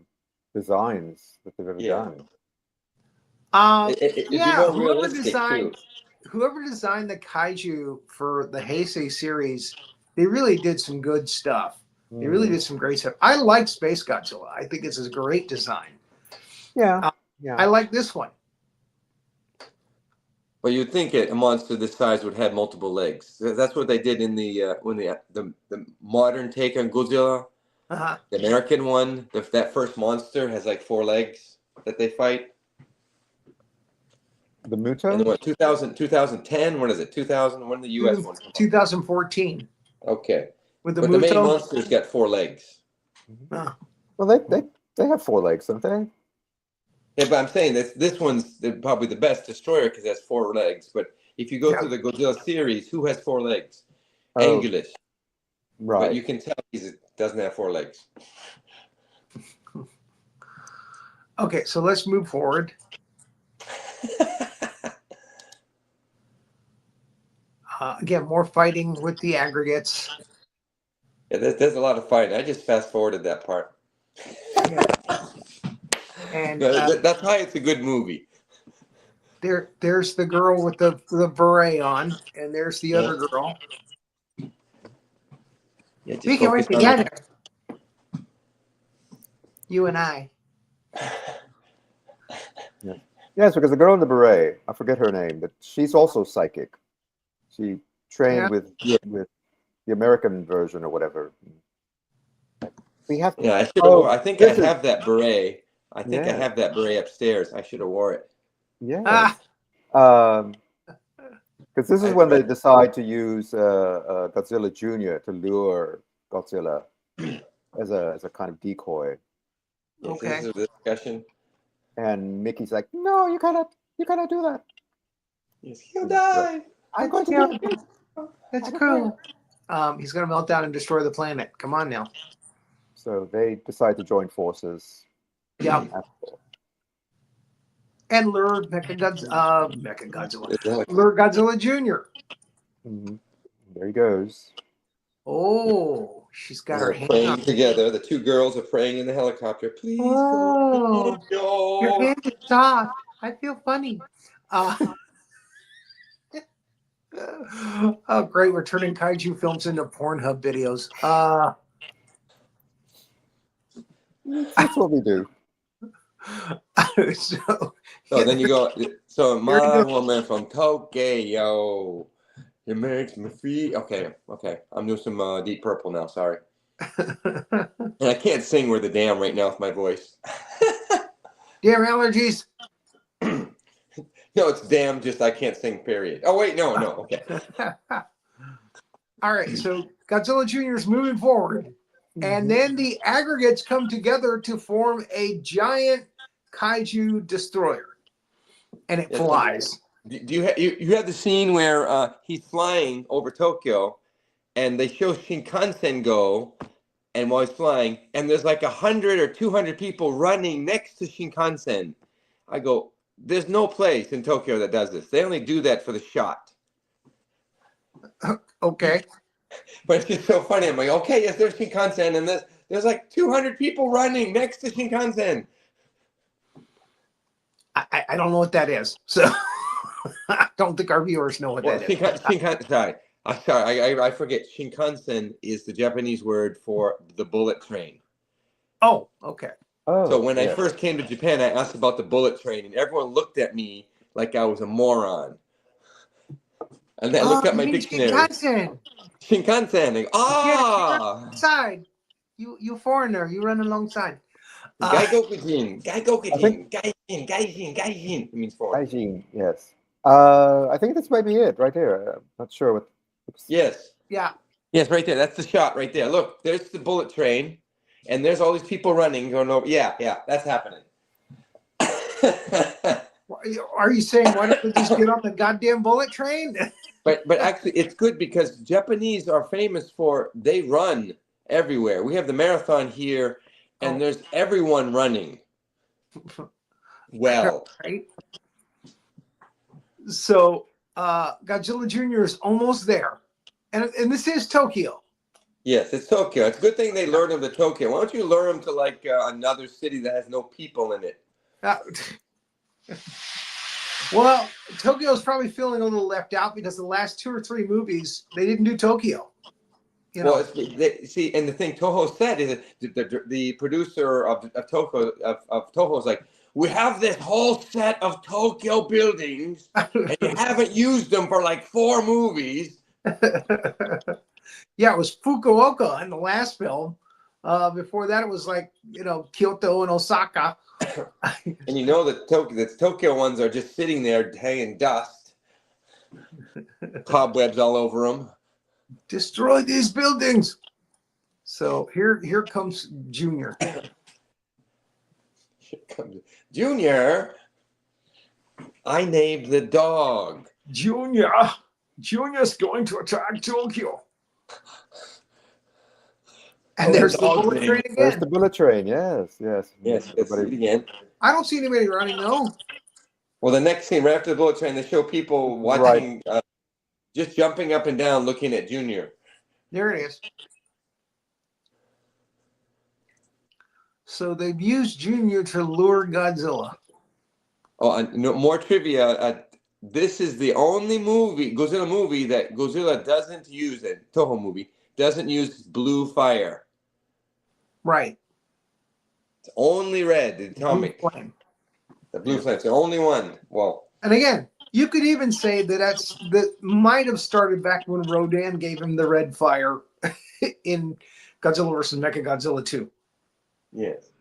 designs that they've ever done. Whoever designed the kaiju for the Heisei series, they really did some good stuff. They really did some great stuff. I like Space Godzilla. I think it's a great design. Yeah. I like this one. Well, you'd think a monster this size would have multiple legs. That's what they did in the modern take on Godzilla. The American one, that first monster has like 4 legs that they fight. The Muto? And what, 2010? What is it? 2000? When the U.S. one? 2014. Okay. With the but the main monster's got 4 legs. Well, they have 4 legs, don't they? Yeah, but I'm saying this one's probably the best destroyer because it has 4 legs. But if you go through the Godzilla series, who has 4 legs? Angulish. Right. But you can tell he doesn't have 4 legs. Okay, so let's move forward. Again, more fighting with the aggregates. Yeah, there's a lot of fighting. I just fast forwarded that part. Yeah. And that's why it's a good movie. There's the girl with the beret on, and there's the other girl. Yeah, we can work together. You and I. Yes, because the girl in the beret, I forget her name, but she's also psychic. She trained with the American version or whatever. We have to. Yeah, I should have. I think I have that beret. I think I have that beret upstairs. I should have wore it. Yeah. Because this is when they decide to use Godzilla Jr. to lure Godzilla as a kind of decoy. Okay. This is a discussion. And Mickey's like, "No, you cannot do that. He'll die. I'm going to do it. That's cool." He's going to melt down and destroy the planet. Come on now. So they decide to join forces. Yeah. and Lure Mechagodzilla. Lure Godzilla Jr. Mm-hmm. There he goes. Oh, she's got her hand praying up. together. The two girls are praying in the helicopter. Please Oh, go. your No. hand is soft. I feel funny. Oh, great. We're turning kaiju films into Pornhub videos. That's what we do. So Then you go. So my woman from Tokyo, it makes me feel. Okay. I'm doing some Deep Purple now. Sorry. And I can't sing "We're the Dam" right now with my voice. Damn allergies. No, it's damn. Just I can't sing. Period. Oh wait, no. Okay. All right. So Godzilla Jr. is moving forward, and then the aggregates come together to form a giant kaiju destroyer, and it flies. Do you have the scene where he's flying over Tokyo, and they show Shinkansen go, and while he's flying, and there's like 100 or 200 people running next to Shinkansen. I go, there's no place in Tokyo that does this. They only do that for the shot. Okay. But it's just so funny. I'm like, okay, yes, there's Shinkansen, and there's like 200 people running next to Shinkansen. I don't know what that is, so I don't think our viewers know what that is. Shinkansen, sorry, I forget. Shinkansen is the Japanese word for the bullet train. Oh, okay. So when I first came to Japan, I asked about the bullet train, and everyone looked at me like I was a moron. And then I looked up my dictionary. Shinkansen. Ah! Side. You foreigner, you run alongside. Gaijin. It means foreign. Gaijin, yes. I think that's maybe it right there. I'm not sure what. Yes. Yeah. Yes, right there. That's the shot right there. Look, there's the bullet train, and there's all these people running going over. Yeah, that's happening. Are you saying why don't we just get on the goddamn bullet train? But actually, it's good because Japanese are famous for they run everywhere. We have the marathon here, and there's everyone running. Well, right. So Godzilla Jr. is almost there, and this is Tokyo. Yes, it's Tokyo. It's a good thing they learned them to Tokyo. Why don't you lure them to like another city that has no people in it? Well, Tokyo's probably feeling a little left out because the last 2 or 3 movies they didn't do Tokyo. You know? Well, see, and the thing Toho said is that the producer of Toho is like, we have this whole set of Tokyo buildings, and you haven't used them for like 4 movies. Yeah, it was Fukuoka in the last film. Before that, it was like Kyoto and Osaka. And you know that the Tokyo ones are just sitting there hanging dust, cobwebs all over them. Destroy these buildings. So here comes Junior. Here comes Junior. I named the dog. Junior's going to attack Tokyo. And there's the bullet train again. There's the bullet train. Yes. Yes. Let's see it again. I don't see anybody running though. Well, the next scene right after the bullet train, they show people watching, just jumping up and down, looking at Junior. There it is. So they've used Junior to lure Godzilla. Oh, and more trivia. This is the only Godzilla movie that Godzilla doesn't use, a Toho movie, doesn't use blue fire. Right. It's only red, the atomic. The blue flame. It's the only one. Well. And again, you could even say that might have started back when Rodan gave him the red fire in Godzilla vs. Mechagodzilla 2. Yes.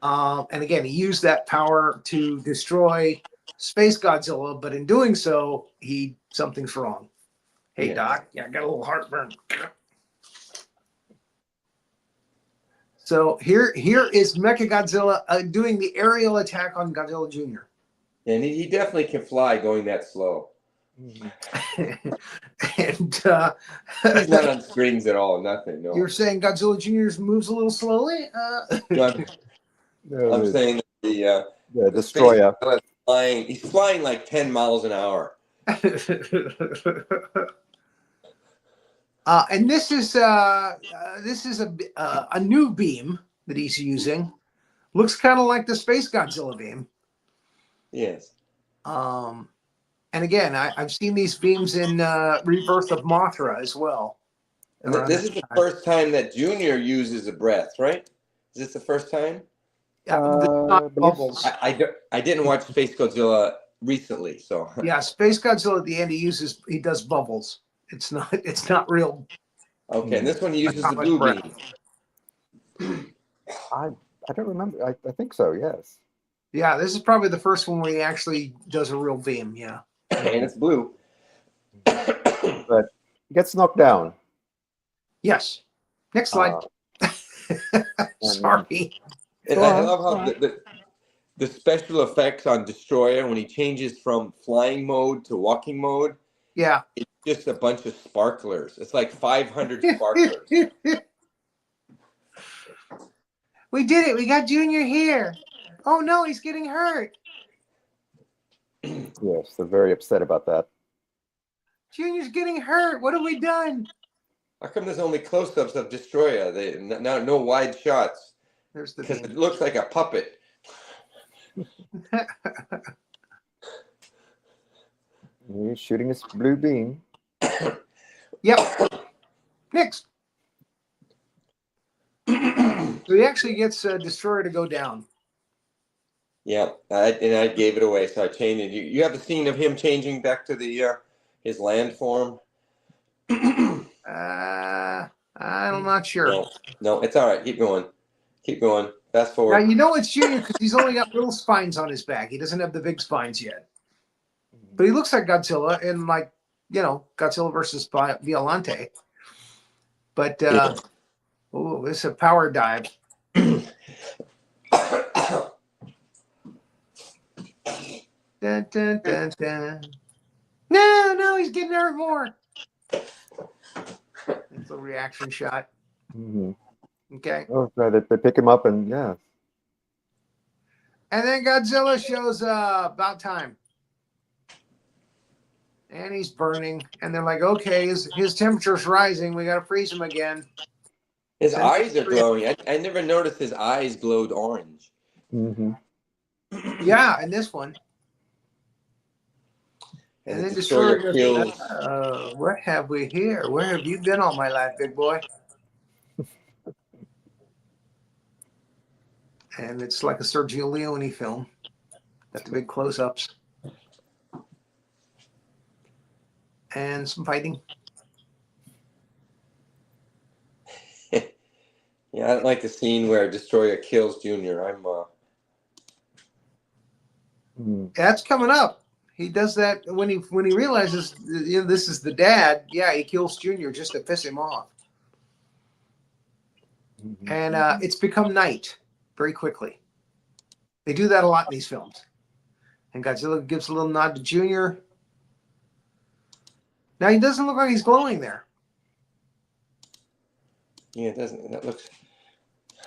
And again, he used that power to destroy Space Godzilla, but in doing so, something's wrong. Hey, Doc, I got a little heartburn. So here is Mechagodzilla doing the aerial attack on Godzilla Jr. And he definitely can fly going that slow. And he's not on strings at all. Nothing. No. You're saying Godzilla Jr. moves a little slowly? I'm saying that The The space Destroyah. Godzilla is flying. He's flying like 10 miles an hour. And this is a new beam that he's using. Looks kind of like the Space Godzilla beam. Yes. And again, I've seen these beams in Rebirth of Mothra as well. And this is the first time that Junior uses a breath, right? Is this the first time? Yeah, the bubbles. I didn't watch Space Godzilla recently, so yeah, Space Godzilla at the end he does bubbles. It's not real. okay, and this one he uses the blue beam. I don't remember. I think so. Yes. Yeah, this is probably the first one where he actually does a real beam. Yeah, and it's blue. But he gets knocked down. Yes. Next slide. Sorry. And I love how the special effects on Destroyer when he changes from flying mode to walking mode. Yeah. It's just a bunch of sparklers. It's like 500 sparklers. We did it. We got Junior here. Oh no, he's getting hurt. Yes, they're very upset about that. Junior's getting hurt. What have we done? How come there's only close-ups of Destroyer? No wide shots. There's the because it looks like a puppet. He's shooting his blue beam. Yep. Next. So he actually gets Destroyer to go down. Yeah, and I gave it away, so I changed it. You have the scene of him changing back to the his land form. I'm not sure. No, it's all right. Keep going. Keep going. Fast forward. Now you know it's Junior because he's only got little spines on his back. He doesn't have the big spines yet. But he looks like Godzilla in Godzilla versus Violante. But oh, this is a power dive. Dun, dun, dun, dun. No, he's getting hurt more. It's a reaction shot. Mm-hmm. Okay. Oh, they pick him up and yeah. And then Godzilla shows up about time. And he's burning. And they're like, okay, his temperature's rising. We got to freeze him again. His eyes are glowing. I never noticed his eyes glowed orange. Mm-hmm. Yeah, and this one. And then Destroyer kills. What have we here? Where have you been all my life, big boy? And it's like a Sergio Leone film. Got the big close-ups. And some fighting. Yeah, I don't like the scene where Destroyer kills Junior. That's coming up. He does that when he realizes this is the dad. Yeah, he kills Junior just to piss him off. Mm-hmm. And it's become night very quickly. They do that a lot in these films. And Godzilla gives a little nod to Junior. Now he doesn't look like he's glowing there. Yeah, it doesn't. That looks. I'm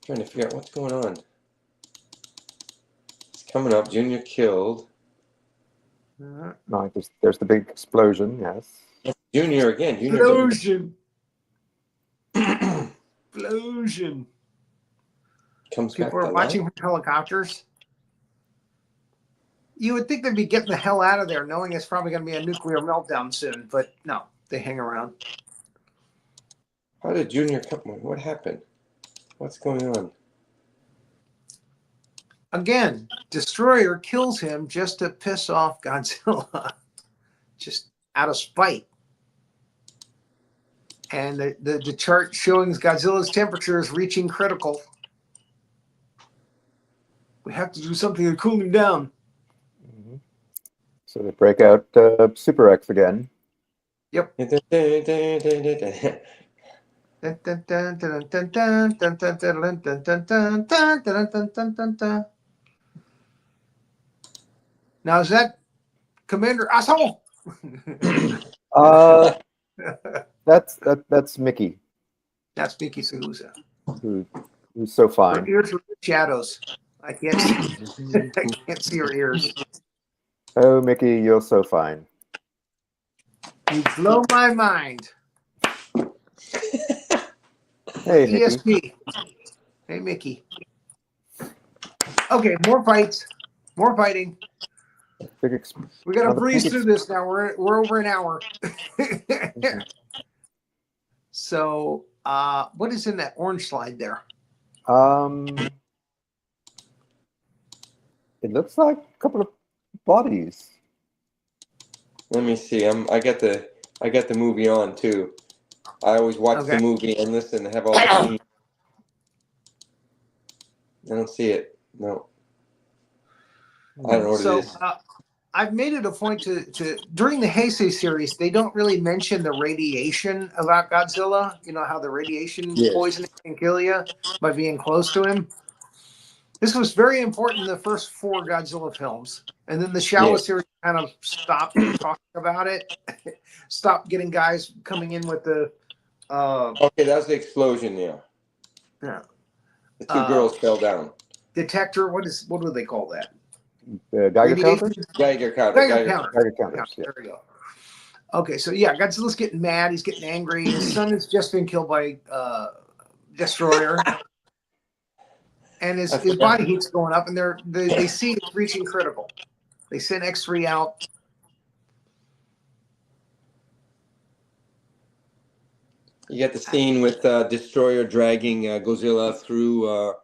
trying to figure out what's going on. It's coming up. Junior killed. No, there's the big explosion. Yes. Junior again. Explosion. Explosion. Comes People are watching from helicopters. You would think they'd be getting the hell out of there, knowing it's probably going to be a nuclear meltdown soon. But no, they hang around. How did Junior come? What happened? What's going on? Again, Destroyer kills him just to piss off Godzilla, just out of spite. And the chart showing Godzilla's temperature is reaching critical. We have to do something to cool him down. Mm-hmm. So they break out Super X again. Yep. Now is that Commander Asshole? That's Mickey. That's Mickey Sahusa. Who's so fine. Here's the shadows. I can't see. I can't see her ears. Oh, Mickey, you're so fine. You blow my mind. Hey, Mickey. ESP. Hey, Mickey. Okay, more fights. More fighting. We got to breeze through this now. We're over an hour. So, what is in that orange slide there? It looks like a couple of bodies. Let me see. I got the movie on too. I always watch the movie and listen and have all the scenes. I don't see it. No. I don't know what it is. I've made it a point to during the Heisei series, they don't really mention the radiation about Godzilla. You know how the radiation poisoning can kill you by being close to him. This was very important in the first 4 Godzilla films. And then the Showa series kind of stopped talking about it. Stopped getting guys coming in with the... okay, that was the explosion there. Yeah. The 2 girls fell down. Detector, what do they call that? Geiger counter? Geiger counter. Geiger counters, yeah. There we go. Okay, so yeah, Godzilla's getting mad. He's getting angry. His son has just been killed by Destroyer. And his body heat's going up, and they see it's reaching critical. They send X3 out. You get the scene with Destroyer dragging Godzilla through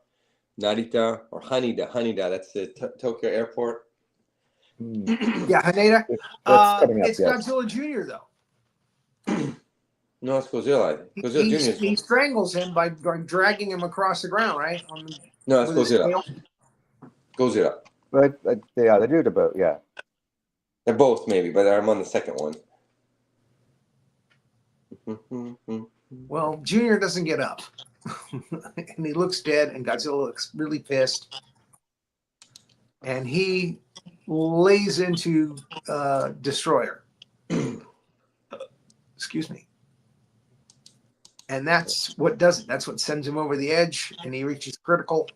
Narita or Haneda. That's the Tokyo airport. Yeah, Haneda. It's Godzilla Jr. though. No, it's Godzilla. Godzilla Jr. He strangles him by dragging him across the ground, right? No, it's Godzilla. Godzilla. But yeah, they do the boat. Yeah, they're both maybe, but I'm on the second one. Well, Junior doesn't get up, and he looks dead, and Godzilla looks really pissed, and he lays into Destroyer. Excuse me. And that's what does it. That's what sends him over the edge, and he reaches critical.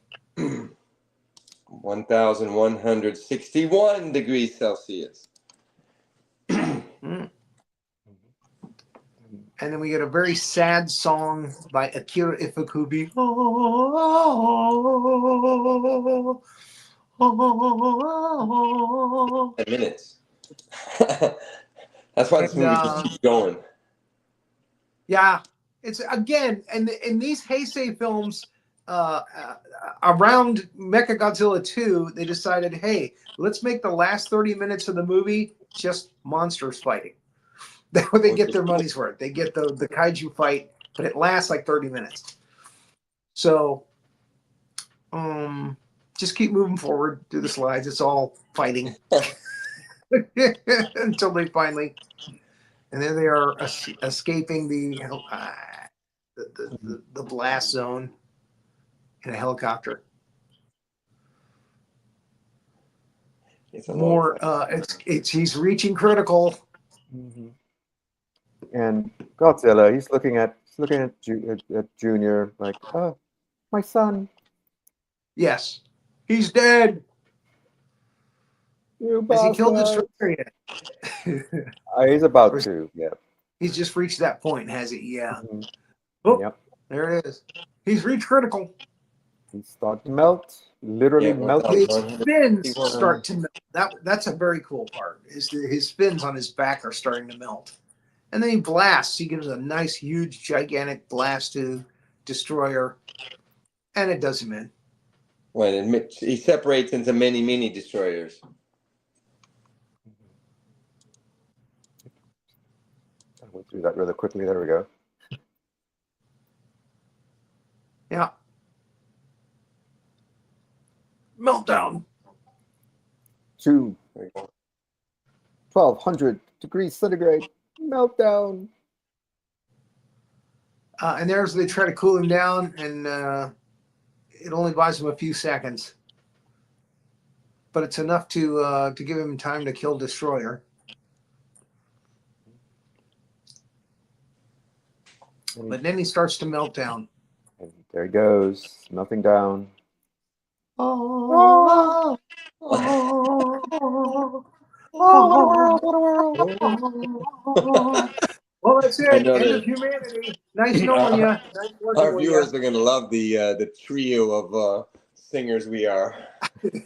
1,161 degrees Celsius. And then we get a very sad song by Akira Ifukube. 10 minutes. That's why this movie just keeps going. Yeah, it's again, and in these Heisei films, around Mechagodzilla 2, they decided, hey, let's make the last 30 minutes of the movie just monsters fighting. That way they get their money's worth. They get the kaiju fight, but it lasts like 30 minutes. So, just keep moving forward through the slides. It's all fighting until they finally, and then they are escaping the blast zone in a helicopter. More, he's reaching critical. Mm-hmm. And Godzilla, he's looking at Junior like, oh, my son. Yes, he's dead. Has he killed Destroyer yet? He's about to. Yeah. He's just reached that point, has he? Yeah. Mm-hmm. Oh, yep. There it is. He's reached critical. He's starting to melt. Literally melt. His fins start to melt. That's a very cool part. His fins on his back are starting to melt. And then he blasts. He gives a nice, huge, gigantic blast to Destroyer. And it does him in. Well, he separates into many, mini destroyers. I went through that rather quickly. There we go. Yeah. Meltdown. 1,200 degrees centigrade. Meltdown. And there's they try to cool him down, and it only buys him a few seconds, but it's enough to give him time to kill Destroyer. But then he starts to melt down. And there he goes, melting down. Oh, well, that's I it. know End that of humanity. Nice knowing you. Nice working our with viewers are going to love the trio of singers we are. you.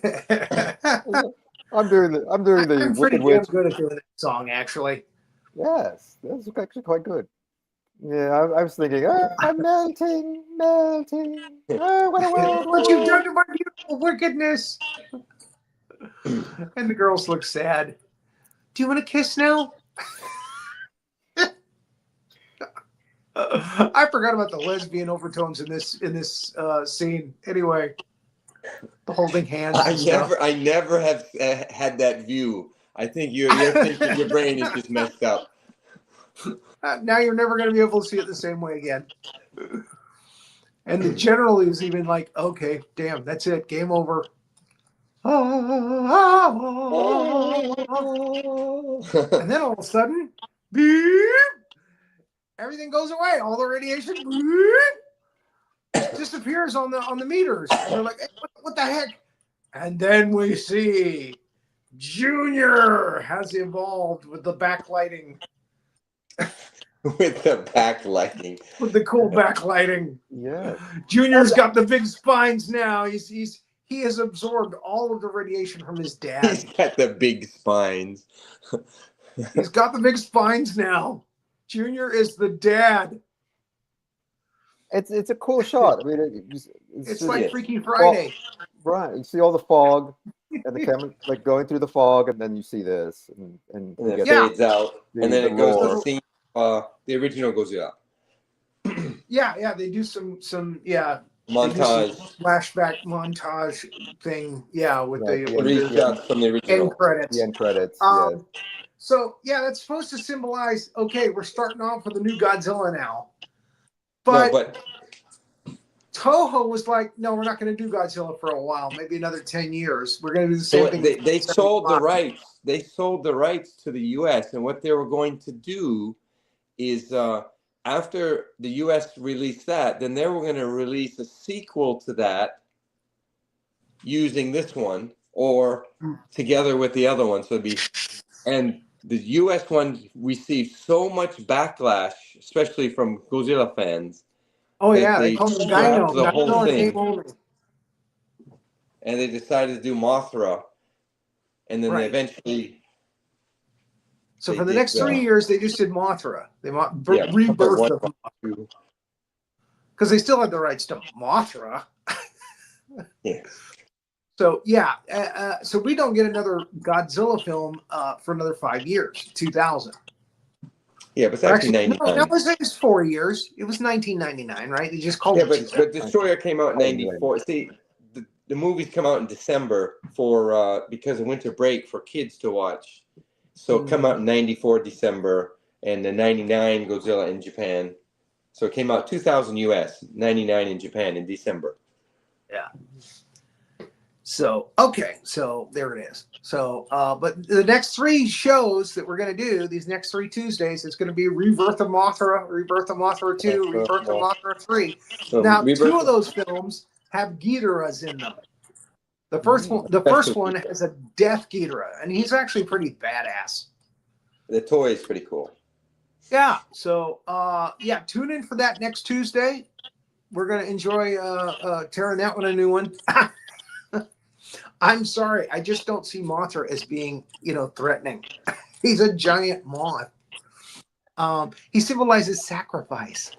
I'm doing the I'm pretty Wicked damn Witch. good at doing that song, actually. Yes, that's actually quite good. Yeah, I was thinking, I'm melting, melting. Oh, what a world, what What a you've done world. to my beautiful wickedness. And the girls look sad. Do you want to kiss now? I forgot about the lesbian overtones in this scene. Anyway, the holding hands. I never have had that view. I think you're thinking your brain is just messed up. Now you're never going to be able to see it the same way again. And the general is even like, okay, damn, that's it, game over. And then all of a sudden, beep, everything goes away. All the radiation beep, disappears on the meters. And they're like, hey, what the heck? And then we see Junior has evolved with the backlighting. With the backlighting. With the cool backlighting. Yeah. Junior's got the big spines now. He has absorbed all of the radiation from his dad. He's got the big spines. He's got the big spines now. Junior is the dad. It's a cool shot. I mean, It's like Freaky Friday. Right. You see all the fog and the camera like going through the fog, and then you see this, and it fades out, and then it goes to see the original Godzilla. Yeah, they do some montage, flashback montage thing. Yeah, with the shots from the original end credits. The end credits. Yes. So yeah, that's supposed to symbolize. Okay, we're starting off with a new Godzilla now. But Toho was like, no, we're not going to do Godzilla for a while, maybe another 10 years. We're going to do the same thing. They sold the rights. They sold the rights to the U.S. and what they were going to do is after the U.S. released that, then they were going to release a sequel to that using this one or together with the other one. So and the U.S. one received so much backlash, especially from Godzilla fans. Oh yeah, they called it Dino. The whole thing. And they decided to do Mothra, and then they eventually. So for the next 3 years, they just did Mothra. They rebirthed of Mothra because they still had the rights to Mothra. Yeah. So yeah, so we don't get another Godzilla film for another 5 years. 2000. Yeah, but it's actually 99. No, it was 4 years. It was 1999, right? They just called it. But Destroyer came out in 94. See, the movies come out in December for because of winter break for kids to watch. So it come out in 94 December, and the 99 Godzilla in Japan. So it came out 2000 US, 99 in Japan in December. Yeah. So, okay. So there it is. So, but the next 3 shows that we're going to do, these next 3 Tuesdays, it's going to be Rebirth of Mothra, Rebirth of Mothra 2, Rebirth of Mothra 3. So now, 2 of those films have Ghidorahs in them. The first one has a death Ghidorah, and he's actually pretty badass. The toy is pretty cool. Yeah. So, tune in for that next Tuesday. We're going to enjoy tearing that one a new one. I'm sorry. I just don't see Mothra as being, threatening. He's a giant moth. He symbolizes sacrifice.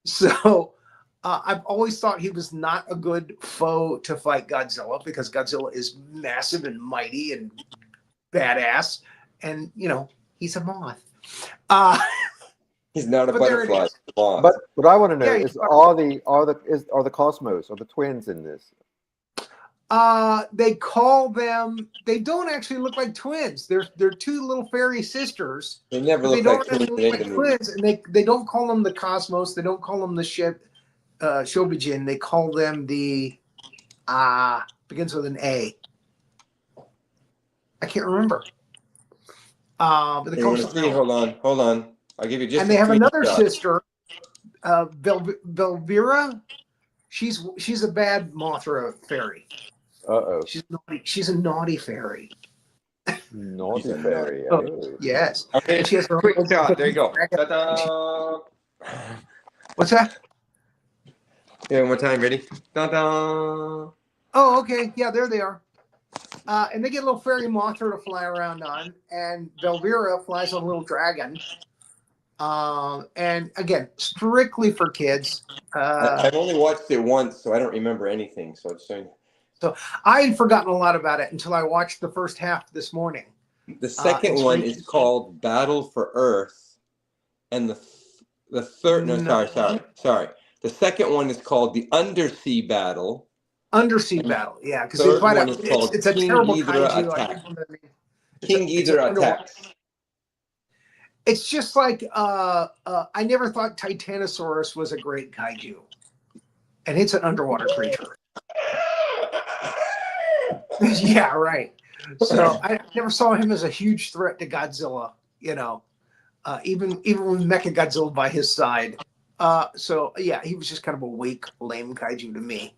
So I've always thought he was not a good foe to fight Godzilla because Godzilla is massive and mighty and badass. And, he's a moth. He's not a butterfly. But what I want to know is are the Cosmos, are the twins in this? They call them. They don't actually look like twins. They're 2 little fairy sisters. They never look like twins. And they don't call them the Cosmos. They don't call them the Shobijin. They call them the begins with an A. I can't remember. But they call them Hold on. I'll give you just. And they have another sister, Belvira. She's a bad Mothra fairy. Uh-oh. She's naughty. She's a naughty fairy. Naughty fairy. Oh, Oh. yes. Okay, And she has her quick own shot. There you go. dragon. Ta-da! What's that? Yeah, one more time. Ready? Ta-da! Oh, okay. Yeah, there they are. And they get a little fairy Mothra to fly around on, and Velvira flies on a little dragon. And again, strictly for kids. I've only watched it once, so I don't remember anything. So it's saying. So I had forgotten a lot about it until I watched the first half this morning. The second one is called Battle for Earth, and the third. No, sorry. The second one is called the Undersea Battle. Undersea Battle, yeah, because it's a King terrible Ghidorah kaiju. Attack. King Ghidorah attacks. It's just like I never thought Titanosaurus was a great kaiju, and it's an underwater creature. Yeah, right. So I never saw him as a huge threat to Godzilla. You know, even with Mechagodzilla by his side. So yeah, he was just kind of a weak, lame kaiju to me.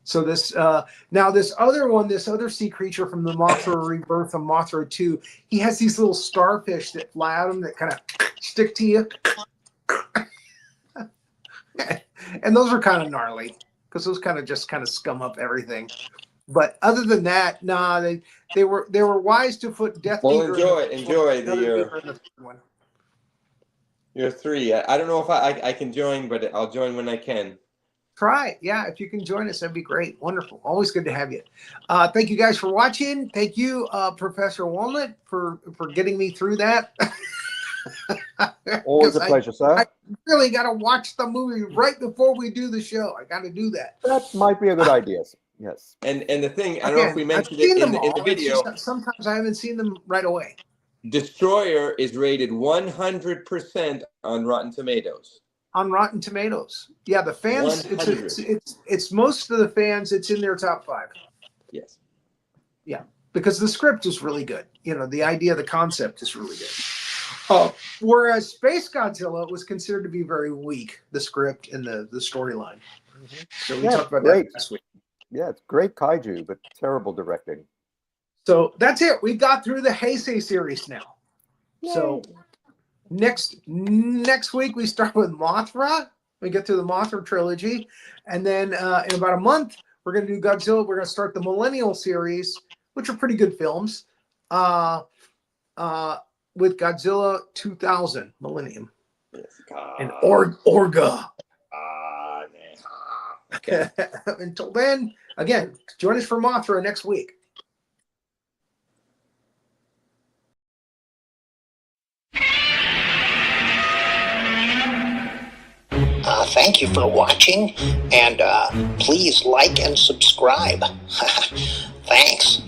So this now this other sea creature from the Mothra Rebirth of Mothra 2, he has these little starfish that fly at him that kind of stick to you. And those are kind of gnarly because those kind of scum up everything. But other than that, nah, they were wise to put Death Eater. Well, enjoy your 3. I don't know if I can join, but I'll join when I can. Try, yeah. If you can join us, that'd be great. Wonderful. Always good to have you. Thank you guys for watching. Thank you, Professor Wallnott, for getting me through that. Always a pleasure, sir. I really got to watch the movie right before we do the show. I got to do that. That might be a good idea. Yes. And the thing, I don't know if we mentioned it in the video. Sometimes I haven't seen them right away. Destroyer is rated 100% on Rotten Tomatoes. On Rotten Tomatoes, yeah, the fans. It's most of the fans. It's in their top 5. Yes. Yeah, because the script is really good. You know, the idea, the concept is really good. Whereas Space Godzilla was considered to be very weak, the script and the storyline. Mm-hmm. So we talked about that last week. Yeah, it's great kaiju, but terrible directing. So that's it. We got through the Heisei series now. Yay. So next week we start with Mothra. We get through the Mothra trilogy, and then in about a month we're going to do Godzilla. We're going to start the Millennial series, which are pretty good films. With Godzilla 2000 Millennium and Orga. Okay. Until then, again, join us for Mothra next week. Thank you for watching, and please like and subscribe. Thanks.